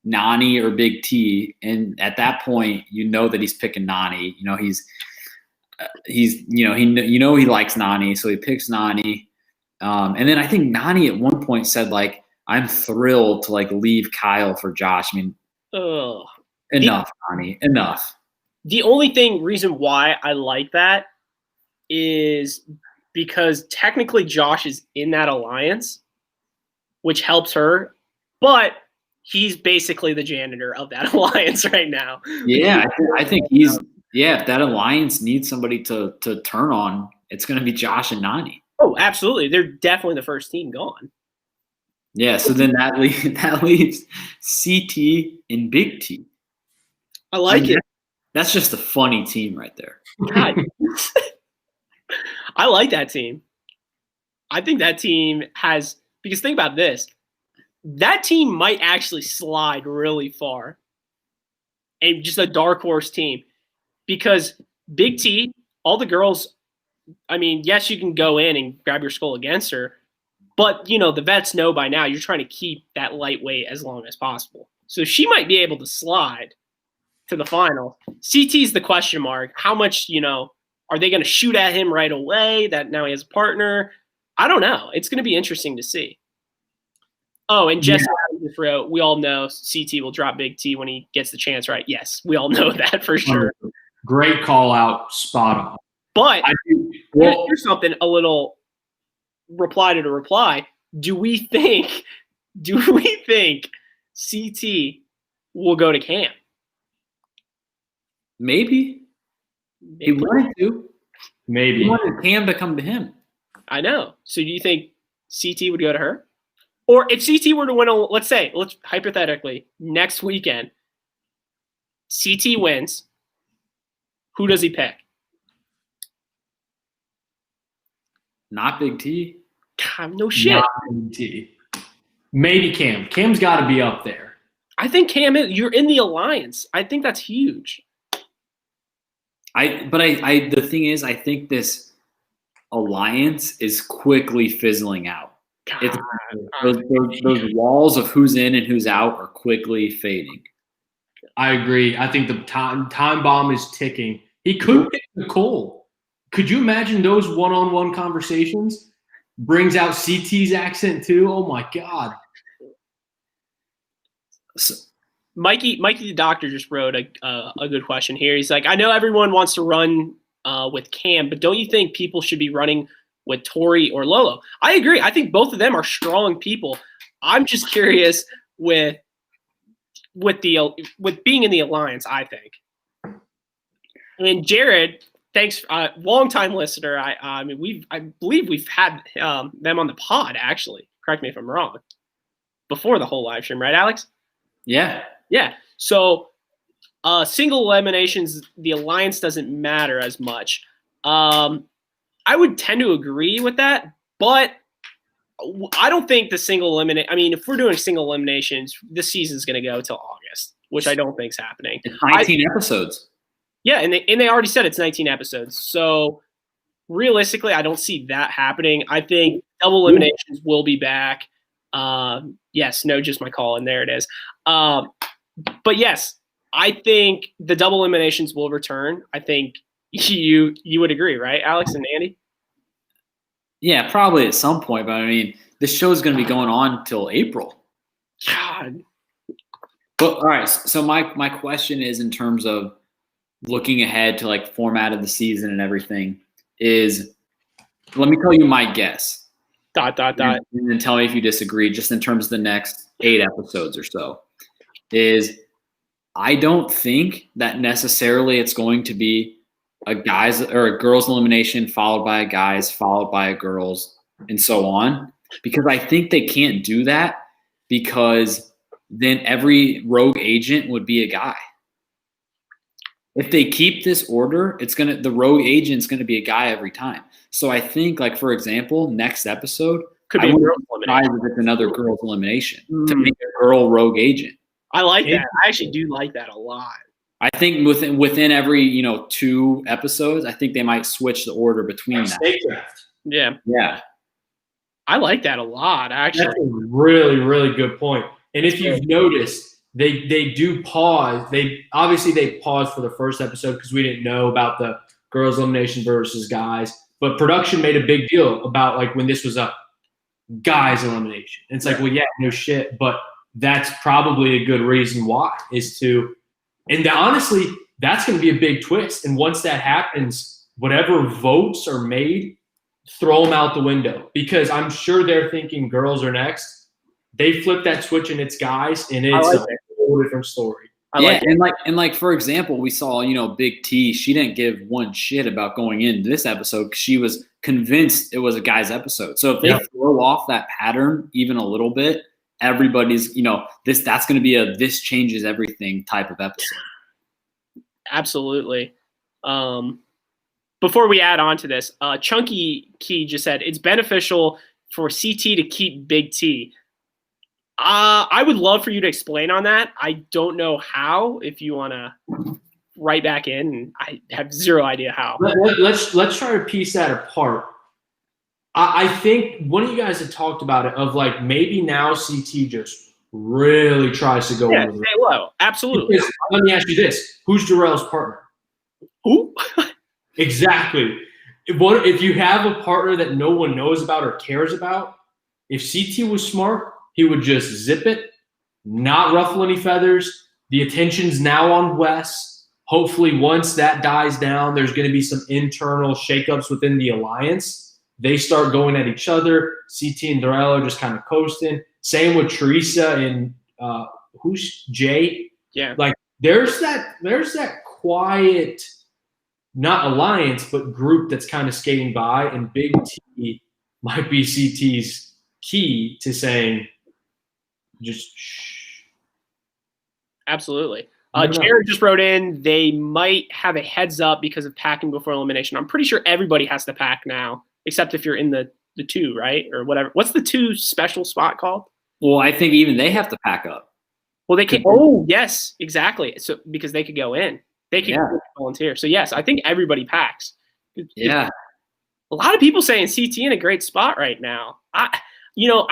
Nani or Big T, and at that point, you know that he's picking Nani. He likes Nani, so he picks Nani. And then I think Nani at one point said, like, I'm thrilled to leave Kyle for Josh. I mean, enough, Nani, enough. The only reason why I like that is because technically Josh is in that alliance, which helps her, but he's basically the janitor of that alliance right now. Yeah, I think he's – yeah, if that alliance needs somebody to turn on, it's going to be Josh and Nani. Oh, absolutely. They're definitely the first team gone. Yeah, so then that leaves CT and Big T. I like it. That's just a funny team right there. God. I like that team. I think that team has – because think about this. That team might actually slide really far. And just a dark horse team. Because Big T, all the girls, I mean, yes, you can go in and grab your skull against her, but, the vets know by now you're trying to keep that lightweight as long as possible. So she might be able to slide to the final. CT's the question mark. How much, are they going to shoot at him right away that now he has a partner? I don't know. It's going to be interesting to see. Oh, and Jesse just wrote, we all know CT will drop Big T when he gets the chance, right? Yes, we all know that for sure. Great call out, spot on. But here's something, a little reply to the reply. Do we think CT will go to Cam? Maybe. He wanted to. Maybe. He wanted Cam to come to him. I know. So do you think CT would go to her? Or if CT were to win, let's hypothetically, next weekend, CT wins, who does he pick? Not Big T. God, no shit. Not Big T. Maybe Cam. Cam's got to be up there. I think Cam is. You're in the alliance. I think that's huge. The thing is, I think this alliance is quickly fizzling out. Those walls of who's in and who's out are quickly fading. I agree. I think the time bomb is ticking. He could pick Nicole. Could you imagine those one-on-one conversations? Brings out CT's accent too. Oh my God. So, Mikey the doctor just wrote a good question here. He's like, I know everyone wants to run with Cam, but don't you think people should be running with Tori or Lolo? I agree. I think both of them are strong people. I'm just curious with being in the alliance, I think. And Jared, thanks, longtime listener. I believe we've had them on the pod, actually. Correct me if I'm wrong. Before the whole live stream, right, Alex? Yeah. Yeah. So single eliminations, the alliance doesn't matter as much. I would tend to agree with that, but I don't think the single eliminate. I mean, if we're doing single eliminations, this season's going to go till August, which I don't think is happening. It's 19 episodes. Yeah, and they already said it's 19 episodes. So realistically, I don't see that happening. I think double eliminations will be back. Yes, no, just my call, and there it is. But yes, I think the double eliminations will return. I think you would agree, right, Alex and Andy? Yeah, probably at some point. But I mean, this show is going to be going on till April. God. But all right, so my question is, in terms of looking ahead to like format of the season and everything, is let me tell you my guess. ... And then tell me if you disagree, just in terms of the next 8 episodes or so. Is I don't think that necessarily it's going to be a guys or a girls elimination followed by a guys followed by a girls and so on, because I think they can't do that, because then every rogue agent would be a guy. If they keep this order, the rogue agent's gonna be a guy every time. So I think, like, for example, next episode could be a girls elimination. If it's another girls elimination to make a girl rogue agent. I like that. I actually do like that a lot. I think within every 2 episodes, I think they might switch the order between that. Yeah. Yeah. I like that a lot, actually. That's a really, really good point. And if you've noticed, they do pause. They paused for the first episode because we didn't know about the girls elimination versus guys. But production made a big deal about, like, when this was a guys elimination. And it's like, well, yeah, no shit. But that's probably a good reason why, and honestly, that's going to be a big twist. And once that happens, whatever votes are made, throw them out the window, because I'm sure they're thinking girls are next. They flip that switch and it's guys, and it's a whole different story. And for example, we saw, Big T, she didn't give one shit about going into this episode because she was convinced it was a guy's episode. So if they throw off that pattern even a little bit, everybody's, that's going to be a this changes everything type of episode. Absolutely. Before we add on to this, Chunky Key just said it's beneficial for CT to keep Big T. I would love for you to explain on that. I don't know how. If you want to write back in, I have zero idea how. Let's try to piece that apart. I think one of you guys had talked about it, of like, maybe now CT just really tries to go over stay low. Absolutely. Because, let me ask you this: who's Jarrell's partner? Who? Exactly. If you have a partner that no one knows about or cares about, if CT was smart, he would just zip it, not ruffle any feathers. The attention's now on Wes. Hopefully, once that dies down, there's going to be some internal shakeups within the alliance. They start going at each other. CT and Darrell are just kind of coasting. Same with Teresa and who's Jay? Yeah. Like, there's that quiet, not alliance, but group that's kind of skating by, and Big T might be CT's key to saying, just shh. Absolutely. Jared just wrote in, they might have a heads up because of packing before elimination. I'm pretty sure everybody has to pack now, except if you're in the 2, right? Or whatever. What's the 2 special spot called? Well, I think even they have to pack up. Well, they can. Oh, yes, exactly. So because they could go in. They could volunteer. So, yes, I think everybody packs. Yeah. A lot of people saying CT in a great spot right now. I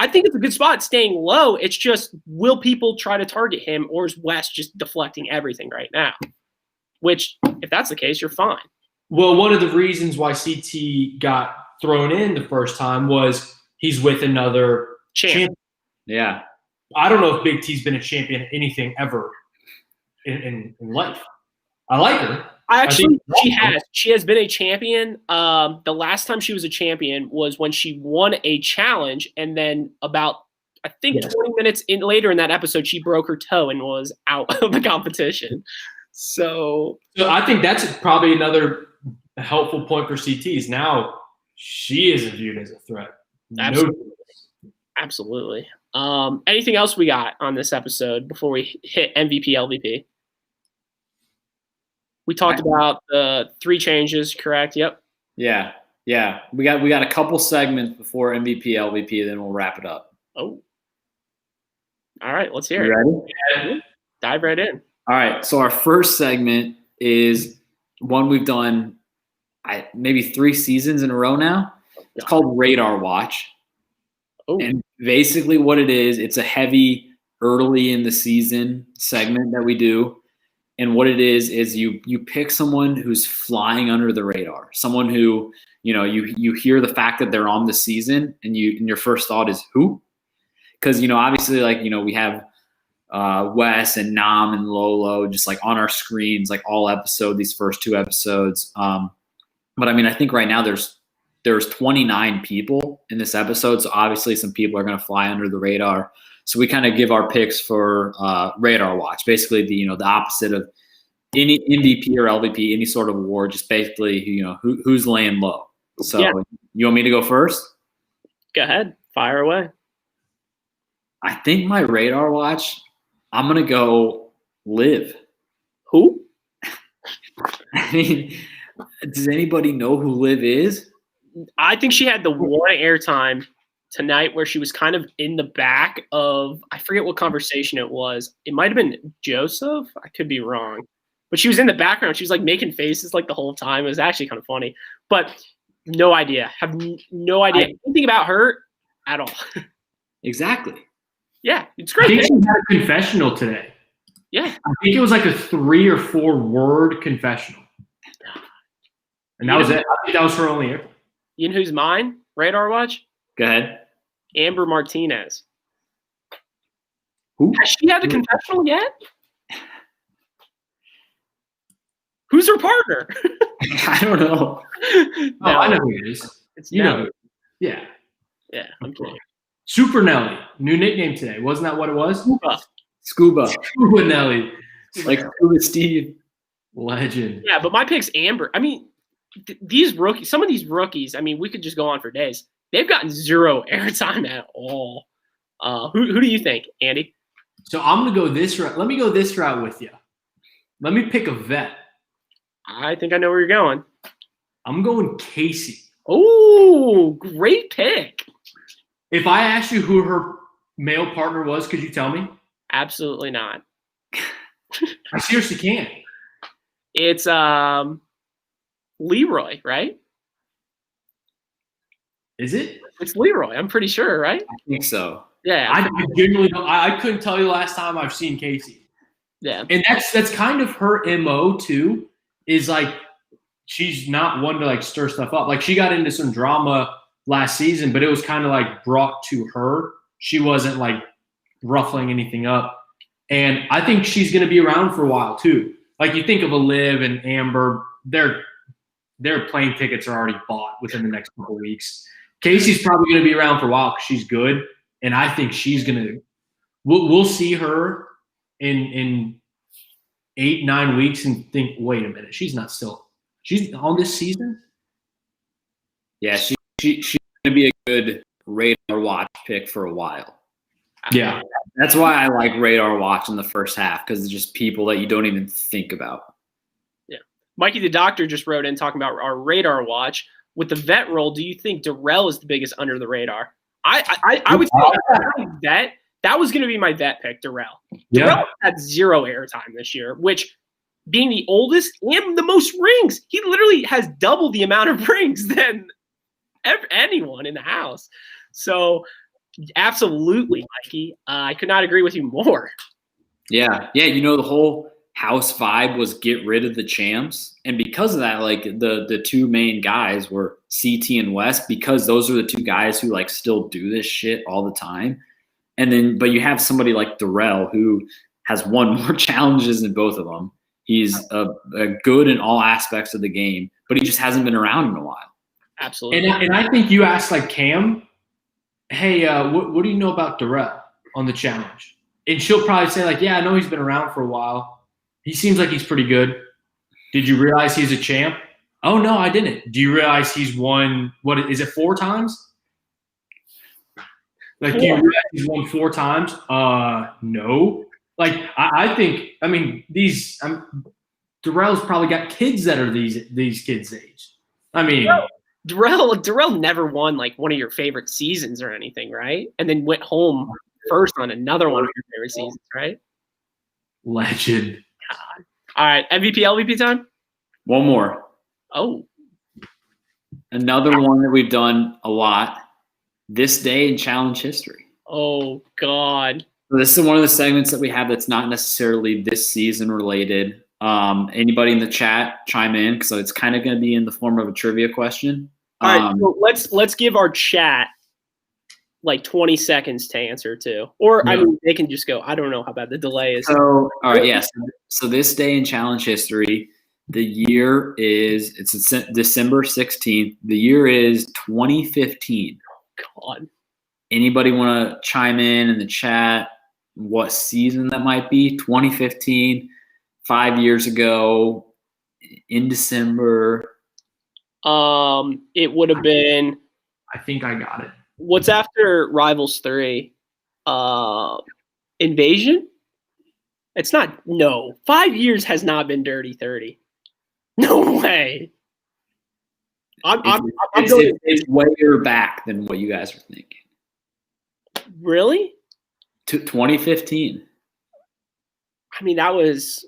think it's a good spot staying low. It's just, will people try to target him, or is Wes just deflecting everything right now? Which, if that's the case, you're fine. Well, one of the reasons why CT got thrown in the first time was he's with another champion. Yeah. I don't know if Big T's been a champion at anything ever in life. I like her. She has. She has been a champion. The last time she was a champion was when she won a challenge, and then about I think 20 minutes later in that episode, she broke her toe and was out of the competition. So I think that's probably another helpful point for CTs. Now she isn't viewed as a threat. Absolutely. Anything else we got on this episode before we hit MVP, LVP? We talked about the 3 changes, correct? Yep. Yeah. We got a couple segments before MVP, LVP, then we'll wrap it up. Oh. All right, let's hear it. Ready? Yeah. Dive right in. All right. So our first segment is one we've done maybe 3 seasons in a row now. It's called Radar Watch. Oh. And basically what it is, it's a heavy early in the season segment that we do. And what it is you pick someone who's flying under the radar, someone who, you hear the fact that they're on the season and your first thought is who? Because, obviously, we have Wes and Nam and Lolo just like on our screens, like all these first 2 episodes. But I mean, I think right now there's 29 people in this episode. So obviously some people are going to fly under the radar. So we kind of give our picks for Radar Watch, basically the opposite of any MVP or LVP, any sort of award, just basically, who's laying low. So You want me to go first? Go ahead. Fire away. I think my Radar Watch, I'm going to go Liv. Who? I mean, does anybody know who Liv is? I think she had the one airtime tonight where she was kind of in the back of, I forget what conversation it was. It might have been Joseph. I could be wrong. But she was in the background. She was like making faces like the whole time. It was actually kind of funny. But no idea. Have no idea anything about her at all. Exactly. Yeah, it's great. I think she had a confessional today. Yeah. I think it was like a 3 or 4 word confessional. And that was it. I think that was her only airplane. You know who's mine? Radar Watch? Go ahead. Amber Martinez. Who? Has she had a confessional yet? Who's her partner? I don't know. No, I know who it is. It's Nelly. Yeah. Yeah, I'm kidding. Super Nelly. New nickname today. Wasn't that what it was? Scuba Nelly. Like Scuba Steve. Legend. Yeah, but my pick's Amber. I mean, these rookies, some of these rookies, I mean, we could just go on for days. They've gotten 0 airtime at all. Who do you think, Andy? So I'm going to go this route. Let me go this route with you. Let me pick a vet. I think I know where you're going. I'm going Casey. Oh, great pick. If I asked you who her male partner was, could you tell me? Absolutely not. I seriously can't. It's Leroy, right? Is it? It's Leroy. I'm pretty sure, right? I think so. Yeah. I genuinely don't. I couldn't tell you the last time I've seen Casey. Yeah. And that's kind of her MO too, is like she's not one to like stir stuff up. Like she got into some drama last season, but it was kind of like brought to her. She wasn't like ruffling anything up. And I think she's going to be around for a while too. Like you think of a Liv and Amber, their plane tickets are already bought within the next couple of weeks. Casey's probably going to be around for a while because she's good. And I think she's going to we'll see her in 8-9 weeks and think, wait a minute, she's on this season? Yeah, she's going to be a good Radar Watch pick for a while. Yeah. That's why I like Radar Watch in the first half, because it's just people that you don't even think about. Yeah. Mikey the Doctor just wrote in talking about our Radar Watch. With the vet role, do you think Darrell is the biggest under the radar? I would say vet. That was going to be my vet pick, Darrell. Yeah. Darrell had 0 airtime this year, which being the oldest and the most rings, he literally has double the amount of rings than anyone in the house. So absolutely, Mikey. I could not agree with you more. Yeah. The whole house vibe was get rid of the champs. And because of that, like the 2 main guys were CT and Wes, because those are the 2 guys who like still do this shit all the time. And then, but you have somebody like Darrell who has won more challenges than both of them. He's a good in all aspects of the game, but he just hasn't been around in a while. Absolutely. And I think you asked like Cam. hey, what do you know about Darrell on the challenge? And she'll probably say, like, yeah, I know he's been around for a while. He seems like he's pretty good. Did you realize he's a champ? Oh, no, I didn't. Do you realize he's won, what is it, 4 times? Like, do you realize he's won 4 times? No. Like, I think, I mean, Darrell's probably got kids that are these kids' age. I mean, Darrell never won like one of your favorite seasons or anything, right? And then went home first on another one of your favorite seasons, right? legend. God. All right, MVP, LVP time? One more. Oh. Another one that we've done a lot. This day in challenge history. Oh, God. So this is one of the segments that we have that's not necessarily this season related. Anybody in the chat chime in because it's kind of going to be in the form of a trivia question. All right, so let's give our chat like 20 seconds to answer too. Or, I mean, they can just go. I don't know how bad the delay is. So, all right, yes. So this day in challenge history, the year is December 16th. The year is 2015. God. Anybody want to chime in the chat what season that might be? 2015, 5 years ago, in December. It would have been. I think I got it. What's after Rivals 3? Invasion? It's not. No. 5 years has not been Dirty 30. No way. It's way back than what you guys are thinking. Really? 2015. I mean, that was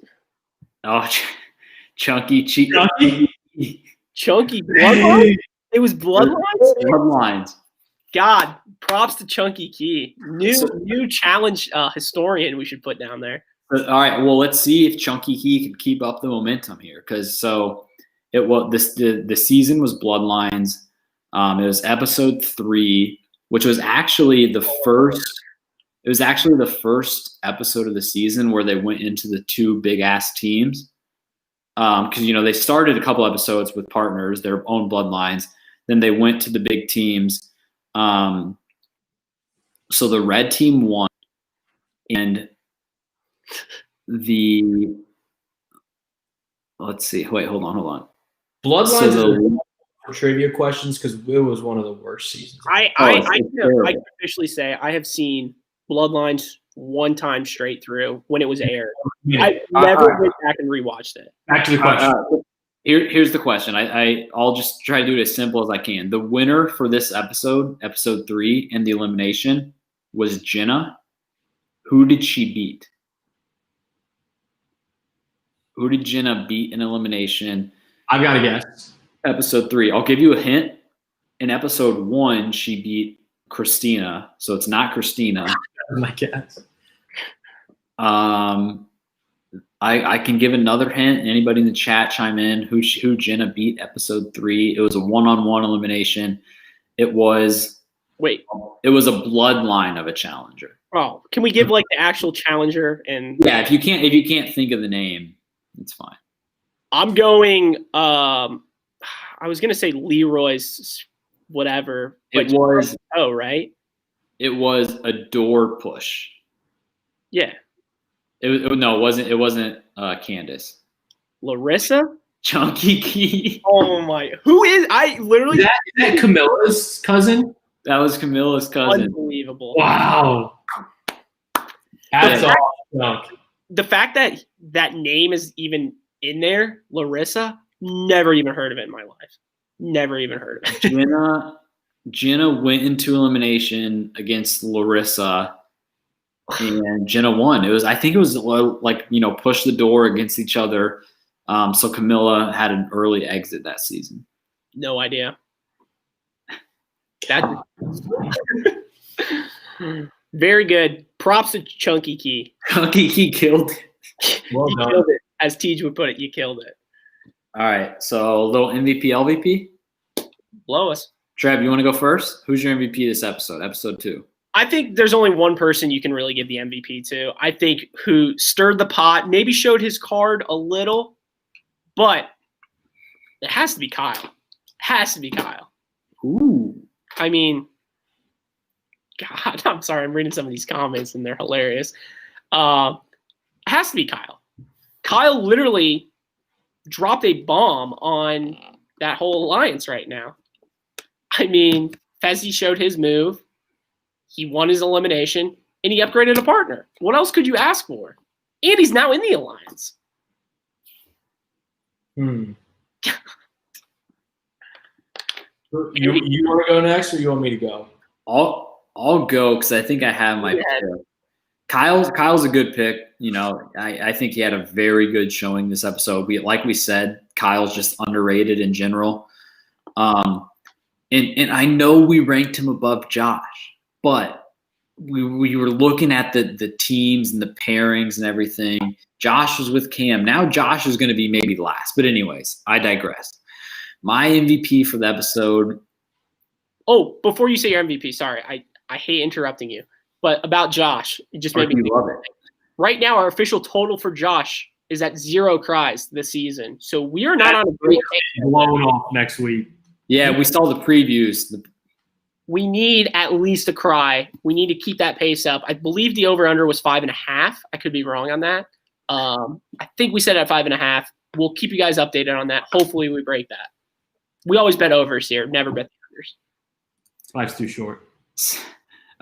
chunky cheat. Chunky Bloodlines? It was Bloodlines? Bloodlines. God, props to Chunky Key. New challenge historian we should put down there. All right, well, let's see if Chunky Key can keep up the momentum here. Because the season was Bloodlines. It was episode 3, which was actually the first. It was actually the first episode of the season where they went into the 2 big ass teams. Because they started a couple episodes with partners, their own bloodlines. Then they went to the big teams. So the red team won, and let's see. Wait, hold on. Bloodlines for trivia questions because it was one of the worst seasons. I can officially say I have seen Bloodlines 1 time straight through when it was aired. I never went back and rewatched it. Back to the question. Here's the question. I'll just try to do it as simple as I can. The winner for this episode 3, and the elimination was Jenna. Who did she beat? Who did Jenna beat in elimination? I've got to guess. Episode 3. I'll give you a hint. In episode 1, she beat Christina, so it's not Christina. My guess. I can give another hint. Anybody in the chat chime in. Who Jenna beat episode 3? It was a 1-on-1 elimination. It was a bloodline of a challenger. Oh, can we give like the actual challenger? And yeah, if you can't think of the name, it's fine. I'm going. I was gonna say Leroy's whatever. It was. Oh, right. It was a door push. Yeah. It wasn't Candace. Larissa? Chunky Key. Oh my! Who is? I literally. Is that Camilla's cousin? That was Camilla's cousin. Unbelievable! Wow. That's awesome. The fact that that name is even in there, Larissa. Never even heard of it in my life. Never even heard of it. Jenna went into elimination against Larissa. And Jenna won. I think it was like, push the door against each other. So Camilla had an early exit that season. No idea. Very good. Props to Chunky Key. Chunky Key killed it. Well you done. killed it. As Tej would put it, you killed it. All right. So a little MVP, LVP. Blow us. Trev, you want to go first? Who's your MVP this episode? Episode 2. I think there's only one person you can really give the MVP to. I think who stirred the pot, maybe showed his card a little, but it has to be Kyle. Has to be Kyle. Ooh. I mean, God, I'm sorry. I'm reading some of these comments and they're hilarious. It has to be Kyle. Kyle literally dropped a bomb on that whole alliance right now. I mean, Fezzi showed his move. He won his elimination, and he upgraded a partner. What else could you ask for? And he's now in the alliance. You want to go next, or you want me to go? I'll go because I think I have my pick. Kyle's a good pick. You know, I think he had a very good showing this episode. Like we said, Kyle's just underrated in general. And I know we ranked him above Josh, but we were looking at the teams and the pairings and everything. Josh was with Cam. Now Josh is going to be maybe last. But anyways, I digress. My MVP for the episode. Oh, before you say your MVP, sorry, I hate interrupting you. But about Josh, it just made me love it. Right now, our official total for Josh is at 0 cries this season. So we are not on a great pace. Blowing off next week. Yeah, we saw the previews. We need at least a cry. We need to keep that pace up. I believe the over-under was 5.5. I could be wrong on that. I think we said at 5.5. We'll keep you guys updated on that. Hopefully we break that. We always bet overs here, never bet the unders. Life's too short.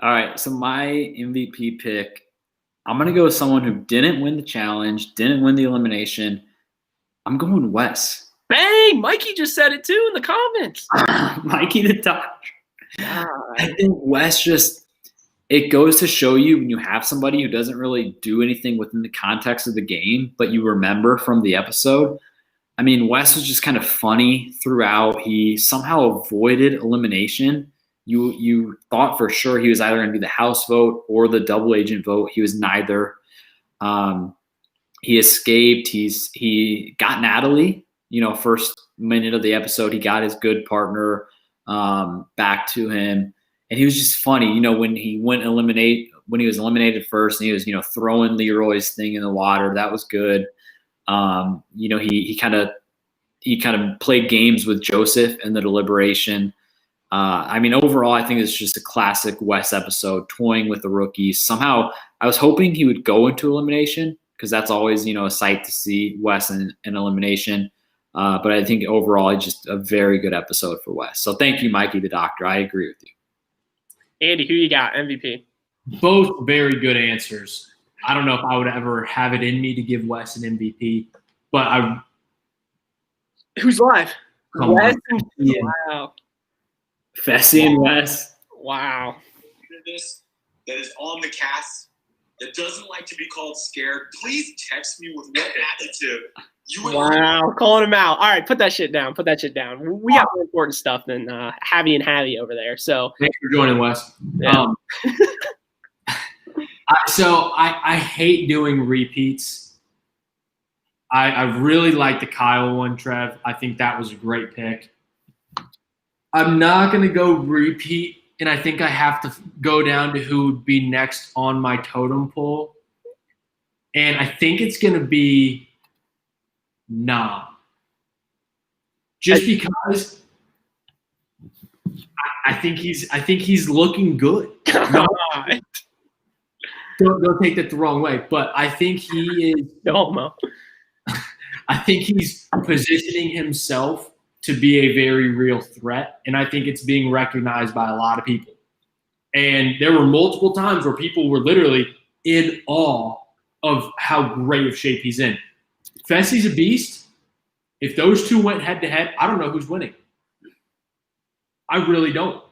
All right, so my MVP pick, I'm going to go with someone who didn't win the challenge, didn't win the elimination. I'm going Wes. Bang! Mikey just said it too in the comments. Mikey the doctor. I think Wes it goes to show you when you have somebody who doesn't really do anything within the context of the game, but you remember from the episode. I mean, Wes was just kind of funny throughout. He somehow avoided elimination. You thought for sure he was either going to be the house vote or the double agent vote. He was neither. He escaped. He got Natalie. You know, first minute of the episode, he got his good partner back to him, and he was just funny. You know, when he was eliminated first, and he was throwing Leroy's thing in the water. That was good. You know, he kind of played games with Joseph in the Deliberation. I mean, overall, I think it's just a classic Wes episode, toying with the rookies. Somehow, I was hoping he would go into elimination because that's always, a sight to see Wes in elimination. But I think overall, it's just a very good episode for Wes. So thank you, Mikey the doctor. I agree with you. Andy, who you got? MVP? Both very good answers. I don't know if I would ever have it in me to give Wes an MVP, but Who's live? Wes and yeah. Wow. Fessy and Wes. Wow. This that is on the cast that doesn't like to be called scared, please text me with what attitude you would. Wow, calling him out. All right, put that shit down. We got more important stuff than Havy and Havy over there. So thanks for joining, Wes. Yeah. I hate doing repeats. I really like the Kyle one, Trev. I think that was a great pick. I'm not going to go repeat, and I think I have to go down to who would be next on my totem pole. And I think it's going to be Nam. Just because I think he's looking good. No, don't take that the wrong way, but I think he is. I think he's positioning himself to be a very real threat, and I think it's being recognized by a lot of people. And there were multiple times where people were literally in awe of how great of shape he's in. Fessy's a beast. If those two went head-to-head, I don't know who's winning. I really don't.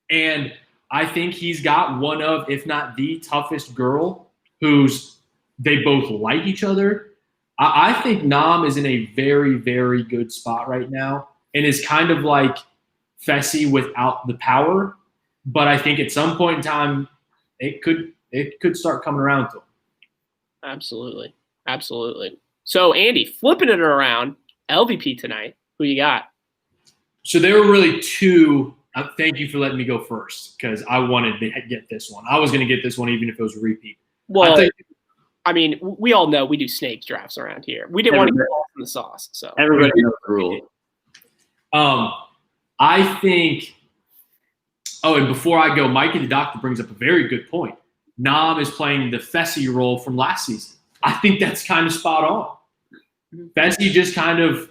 And I think he's got one of, if not the toughest girl they both like each other. I think Nam is in a very, very good spot right now and is kind of like Fessy without the power. But I think at some point in time, it could start coming around to him. Absolutely. So, Andy, flipping it around, LVP tonight. Who you got? So there were really two. Thank you for letting me go first because I wanted to get this one. I was going to get this one even if it was a repeat. Well, I mean, we all know we do snake drafts around here. We didn't want to get lost in the sauce. So everybody knows the rule. I think Oh, and before I go, Mikey the Doctor brings up a very good point. Nam is playing the Fessy role from last season. I think that's kind of spot on. Fessy just kind of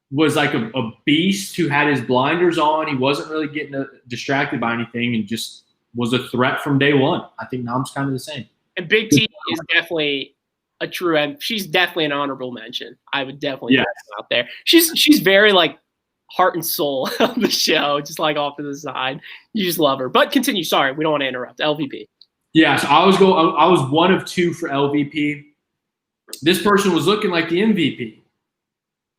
was like a beast who had his blinders on. He wasn't really getting distracted by anything and just was a threat from day one. I think Nam's kind of the same. And Big T is definitely a true end. She's definitely an honorable mention. I would definitely put her out there. She's very like heart and soul of the show, just like off to the side. You just love her. But continue. Sorry, we don't want to interrupt. LVP. Yeah, so I was one of two for LVP. This person was looking like the MVP.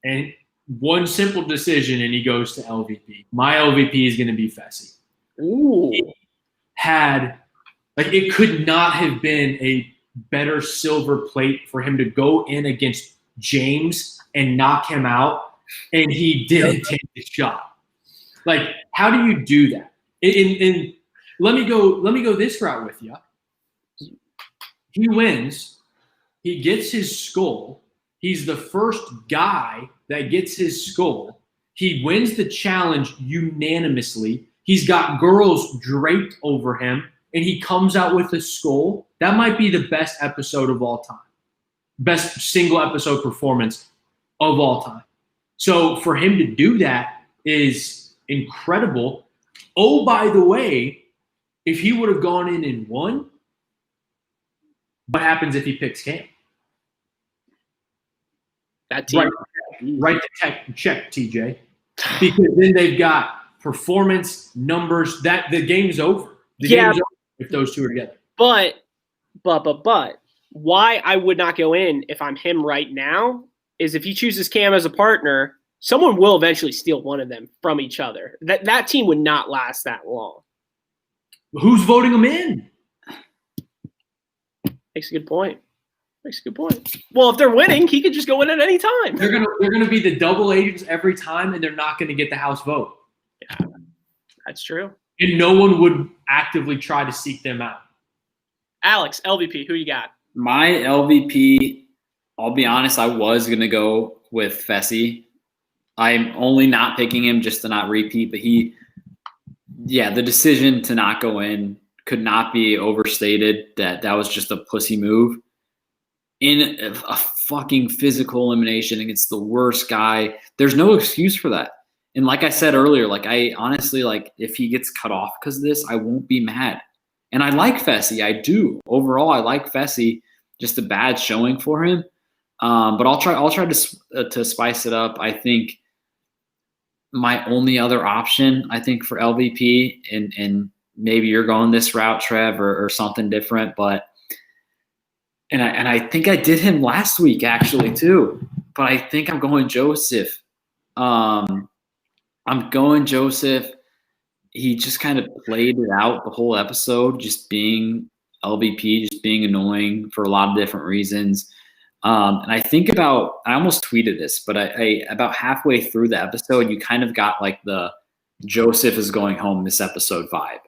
And one simple decision, and he goes to LVP. My LVP is going to be Fessy. Ooh. He had, like, it could not have been a better silver plate for him to go in against James and knock him out, and he didn't take the shot. Like, how do you do that? And let me go this route with you. He wins. He gets his skull. He's the first guy that gets his skull. He wins the challenge unanimously. He's got girls draped over him, and he comes out with a skull. That might be the best episode of all time. Best single episode performance of all time. So for him to do that is incredible. Oh, by the way, if he would have gone in and won, what happens if he picks Cam? That team. Right to check, TJ. Because then they've got performance, numbers. That the game's over. The game's over if those two are together. But why I would not go in if I'm him right now is if he chooses Cam as a partner, someone will eventually steal one of them from each other. That team would not last that long. Who's voting them in? Makes a good point. Well, if they're winning, he could just go in at any time. They're gonna be the double agents every time, and they're not gonna get the House vote. Yeah, that's true. And no one would actively try to seek them out. Alex, LVP, who you got? My LVP, I'll be honest, I was gonna go with Fessy. I'm only not picking him just to not repeat, but the decision to not go in could not be overstated. That was just a pussy move. In a fucking physical elimination against the worst guy, there's no excuse for that. And like I said earlier, like I honestly, like if he gets cut off because of this, I won't be mad. And I like Fessy, I do. Overall, I like Fessy. Just a bad showing for him. But I'll try to spice it up. I think my only other option, I think for LVP, and maybe you're going this route, Trev, or something different, but. And I think I did him last week actually too, but I think I'm going Joseph. I'm going Joseph. He just kind of played it out the whole episode, just being LVP, just being annoying for a lot of different reasons. And I think I almost tweeted this, but I about halfway through the episode, you kind of got like the Joseph is going home this episode vibe.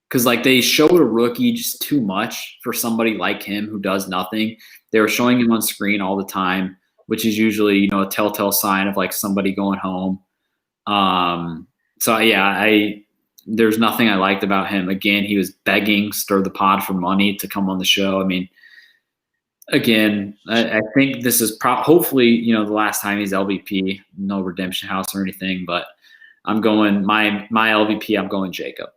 Because, like, they showed a rookie just too much for somebody like him who does nothing. They were showing him on screen all the time, which is usually, a telltale sign of, like, somebody going home. There's nothing I liked about him. Again, he was begging Stir the Pod for money to come on the show. I mean, again, I think this is hopefully, the last time he's LVP. No redemption house or anything, but I'm going my LVP, I'm going Jacob.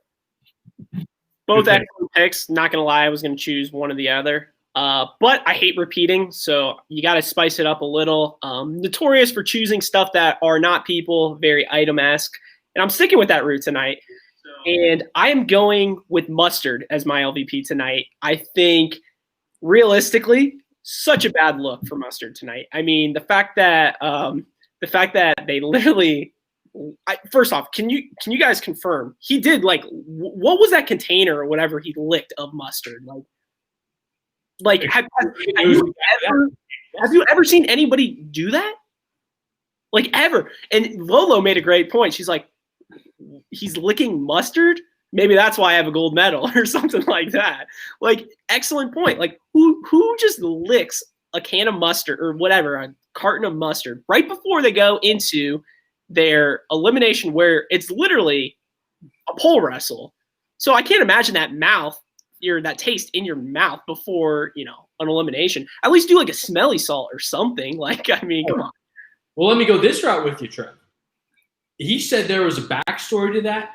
Both excellent picks. Not going to lie, I was going to choose one or the other. But I hate repeating, so you got to spice it up a little. Notorious for choosing stuff that are not people, very item-esque. And I'm sticking with that route tonight. And I am going with Mustard as my LVP tonight. I think, realistically, such a bad look for Mustard tonight. I mean, the fact that they literally – first off, can you guys confirm he did like what was that container or whatever he licked of mustard? Like have you ever seen anybody do that? Like ever? And Lolo made a great point. She's like, he's licking mustard. Maybe that's why I have a gold medal or something like that. Like, excellent point. Like who just licks a can of mustard or whatever, a carton of mustard right before they go into their elimination where it's literally a pole wrestle So I can't imagine that taste in your mouth before, an elimination. At least do like a smelly salt or something. Like, I mean, come on. Well, let me go this route with you, Trev. He said there was a backstory to that.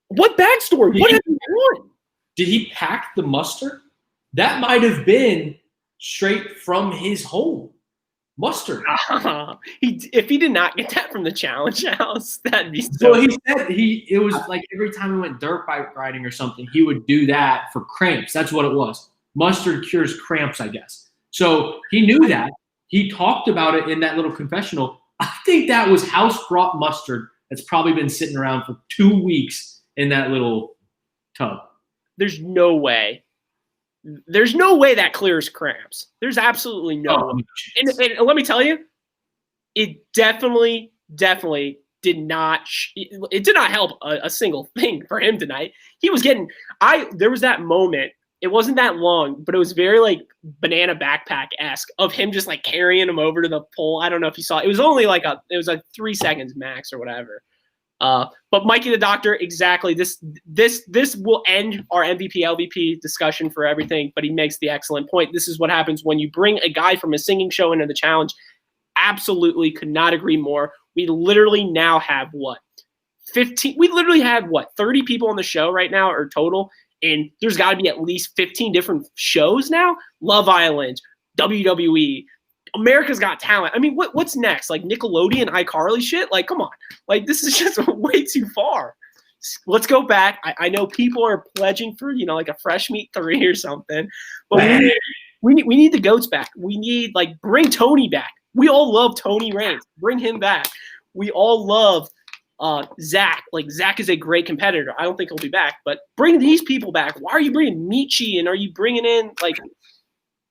What backstory? What have you done? Did he pack the mustard? That might have been straight from his home. Mustard. If he did not get that from the challenge house, that'd be so. Well, he said it was like every time he went dirt bike riding or something, he would do that for cramps. That's what it was. Mustard cures cramps, I guess. So he knew that. He talked about it in that little confessional. I think that was house-brought mustard that's probably been sitting around for 2 weeks in that little tub. There's no way. There's no way that clears cramps. There's absolutely no way. And let me tell you, it definitely did not. It did not help a single thing for him tonight. He was getting. There was that moment. It wasn't that long, but it was very like banana backpack-esque of him just like carrying him over to the pole. I don't know if you saw it. It was only like 3 seconds max or whatever. But Mikey the Doctor, exactly. This will end our MVP LVP discussion for everything. But he makes the excellent point. This is what happens when you bring a guy from a singing show into the challenge. Absolutely, could not agree more. We literally now have 15. We literally have 30 people on the show right now or total. And there's got to be at least 15 different shows now. Love Island, WWE, America's Got Talent. I mean, what's next? Like Nickelodeon, iCarly shit? Like, come on. Like, this is just way too far. Let's go back. I know people are pledging for, like a Fresh Meat 3 or something. But we need the goats back. We need, bring Tony back. We all love Tony Reigns. Bring him back. We all love Zach. Like, Zach is a great competitor. I don't think he'll be back. But bring these people back. Why are you bringing Michi? And are you bringing in,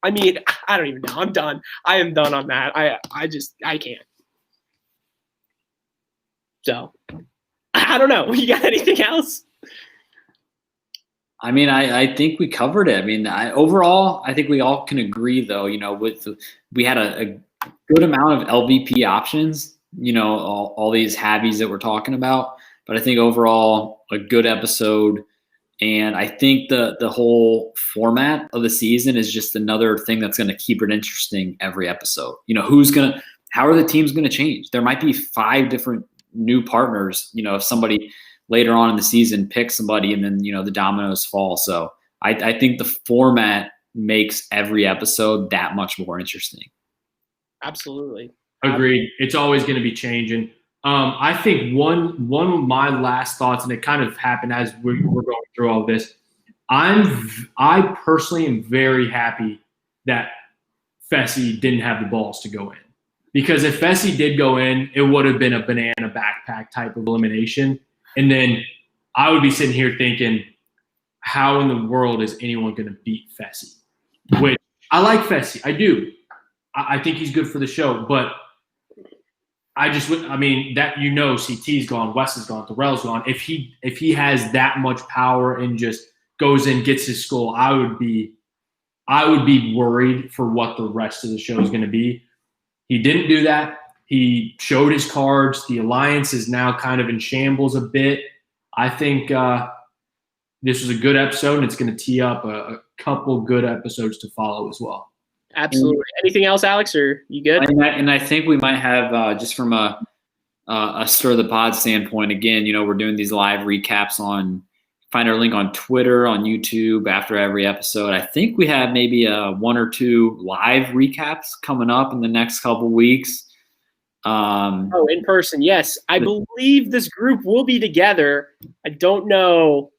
I mean, I don't even know. I'm done. I am done on that. I can't. So, I don't know. You got anything else? I mean, I think we covered it. I mean, overall, I think we all can agree, though, we had a good amount of LVP options, all these habbies that we're talking about. But I think overall, a good episode. And I think the whole format of the season is just another thing that's going to keep it interesting every episode. How are the teams going to change? There might be 5 different new partners, if somebody later on in the season picks somebody and then, the dominoes fall. So I think the format makes every episode that much more interesting. Absolutely. Agreed. It's always going to be changing. I think one of my last thoughts, and it kind of happened as we're going through all this. I personally am very happy that Fessy didn't have the balls to go in, because if Fessy did go in, it would have been a banana backpack type of elimination, and then I would be sitting here thinking, how in the world is anyone going to beat Fessy? Which I like Fessy, I do. I think he's good for the show, but CT's gone, Wes is gone, Terrell's gone. If he has that much power and just goes in, gets his skull, I would be worried for what the rest of the show is going to be. He didn't do that. He showed his cards. The alliance is now kind of in shambles a bit. I think this was a good episode, and it's going to tee up a couple good episodes to follow as well. Absolutely. Anything else, Alex, or you good? And I think we might have, just from a Stir the Pod standpoint, again, we're doing these live recaps find our link on Twitter, on YouTube after every episode. I think we have maybe 1 or 2 live recaps coming up in the next couple weeks. In person. Yes. I believe this group will be together. I don't know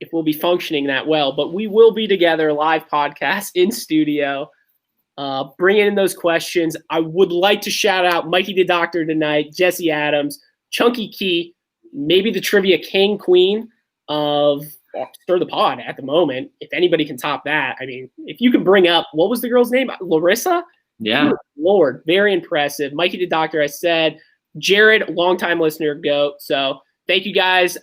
if we'll be functioning that well, but we will be together, live podcast in studio. Bringing in those questions. I would like to shout out Mikey the Doctor tonight, Jesse Adams, Chunky Key, maybe the trivia king, queen of Stir the Pod at the moment. If anybody can top that, I mean, if you can bring up, what was the girl's name? Larissa? Yeah. Good Lord, very impressive. Mikey the Doctor, I said. Jared, longtime listener, GOAT. So thank you guys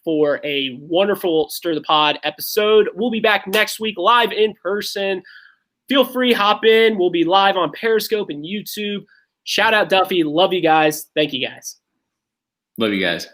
for a wonderful Stir the Pod episode. We'll be back next week live in person. Feel free, hop in. We'll be live on Periscope and YouTube. Shout out Duffy. Love you guys. Thank you guys. Love you guys.